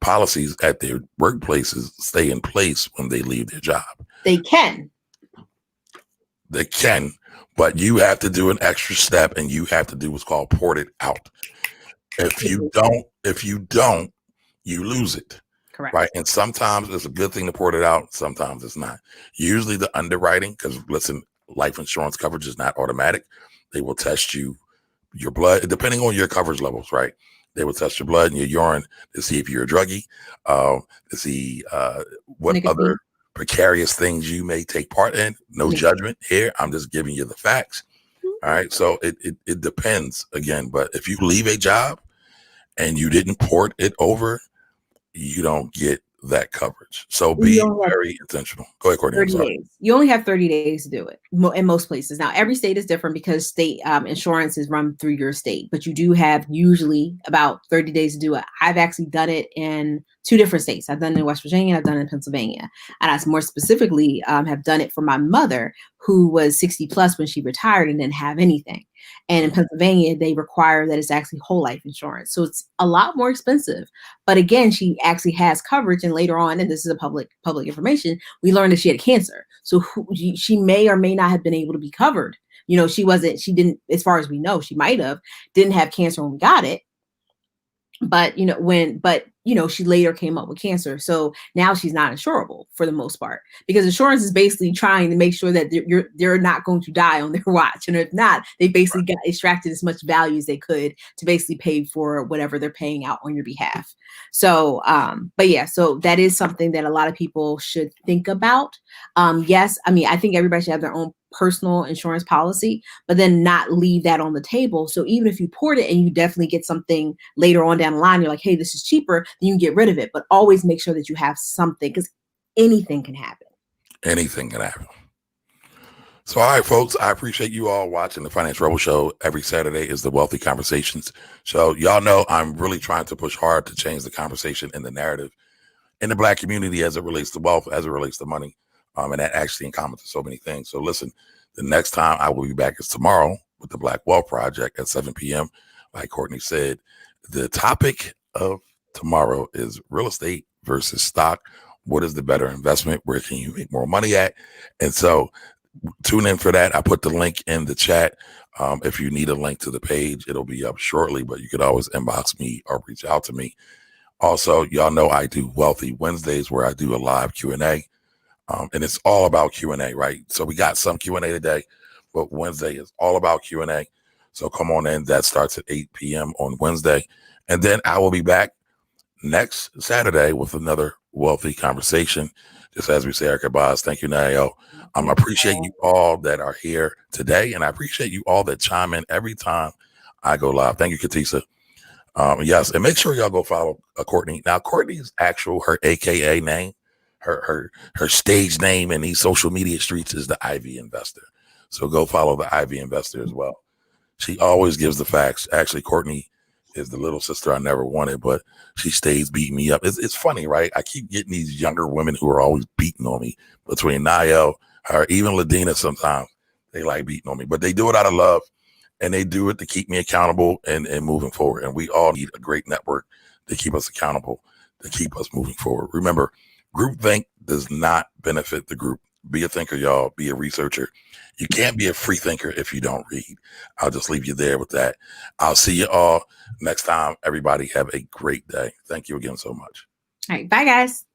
policies at their workplaces stay in place when they leave their job. They can, but you have to do an extra step, and you have to do what's called port it out. If you don't, you lose it. Correct. Right. And sometimes it's a good thing to port it out. Sometimes it's not. Usually the underwriting, because listen, life insurance coverage is not automatic. They will test your blood, depending on your coverage levels, right? They will test your blood and your urine to see if you're a druggie, to see what nicotine, other precarious things you may take part in. No judgment here. I'm just giving you the facts. All right. So it depends again. But if you leave a job and you didn't port it over, you don't get that coverage. So be very intentional. Go ahead, Courtney. 30 days. You only have 30 days to do it in most places. Now, every state is different because state insurance is run through your state, but you do have usually about 30 days to do it. I've actually done it in 2 different states. I've done it in West Virginia. I've done it in Pennsylvania. And I more specifically have done it for my mother, who was 60 plus when she retired and didn't have anything. And in Pennsylvania, they require that it's actually whole life insurance. So it's a lot more expensive. But again, she actually has coverage. And later on, and this is a public information, we learned that she had cancer. So she may or may not have been able to be covered. She didn't, as far as we know, she didn't have cancer when we got it. But, she later came up with cancer. So now she's not insurable for the most part, because insurance is basically trying to make sure that they're not going to die on their watch. And if not, they basically got extracted as much value as they could to basically pay for whatever they're paying out on your behalf. So, so that is something that a lot of people should think about. Yes. I mean, I think everybody should have their own personal insurance policy, but then not leave that on the table. So even if you port it and you definitely get something later on down the line, you're like, hey, this is cheaper, then you can get rid of it. But always make sure that you have something, because anything can happen. Anything can happen. So, all right, folks, I appreciate you all watching the Financial Rebel Show. Every Saturday is the Wealthy Conversations. So y'all know I'm really trying to push hard to change the conversation and the narrative in the Black community as it relates to wealth, as it relates to money. And that actually encompasses so many things. So listen, the next time I will be back is tomorrow with the Black Wealth Project at 7 p.m. Like Courtney said, the topic of tomorrow is real estate versus stock. What is the better investment? Where can you make more money at? And so tune in for that. I put the link in the chat. If you need a link to the page, it'll be up shortly, but you could always inbox me or reach out to me. Also, y'all know I do Wealthy Wednesdays, where I do a live Q&A. And it's all about Q&A, right? So we got some Q&A today, but Wednesday is all about Q&A. So come on in. That starts at 8 p.m. on Wednesday. And then I will be back next Saturday with another Wealthy Conversation. Just as we say our goodbyes, thank you, Nayo. I appreciate you all that are here today, and I appreciate you all that chime in every time I go live. Thank you, Katisa. Yes, and make sure y'all go follow Courtney. Now, Courtney's her AKA name, her stage name in these social media streets is the Ivy Investor. So go follow the Ivy Investor as well. She always gives the facts. Actually, Courtney is the little sister I never wanted, but she stays beating me up. It's funny, right? I keep getting these younger women who are always beating on me, between Niall, her, even Ladina sometimes. They like beating on me, but they do it out of love, and they do it to keep me accountable and moving forward. And we all need a great network to keep us accountable, to keep us moving forward. Remember, groupthink does not benefit the group. Be a thinker, y'all. Be a researcher. You can't be a free thinker if you don't read. I'll just leave you there with that. I'll see you all next time. Everybody have a great day. Thank you again so much. All right. Bye, guys.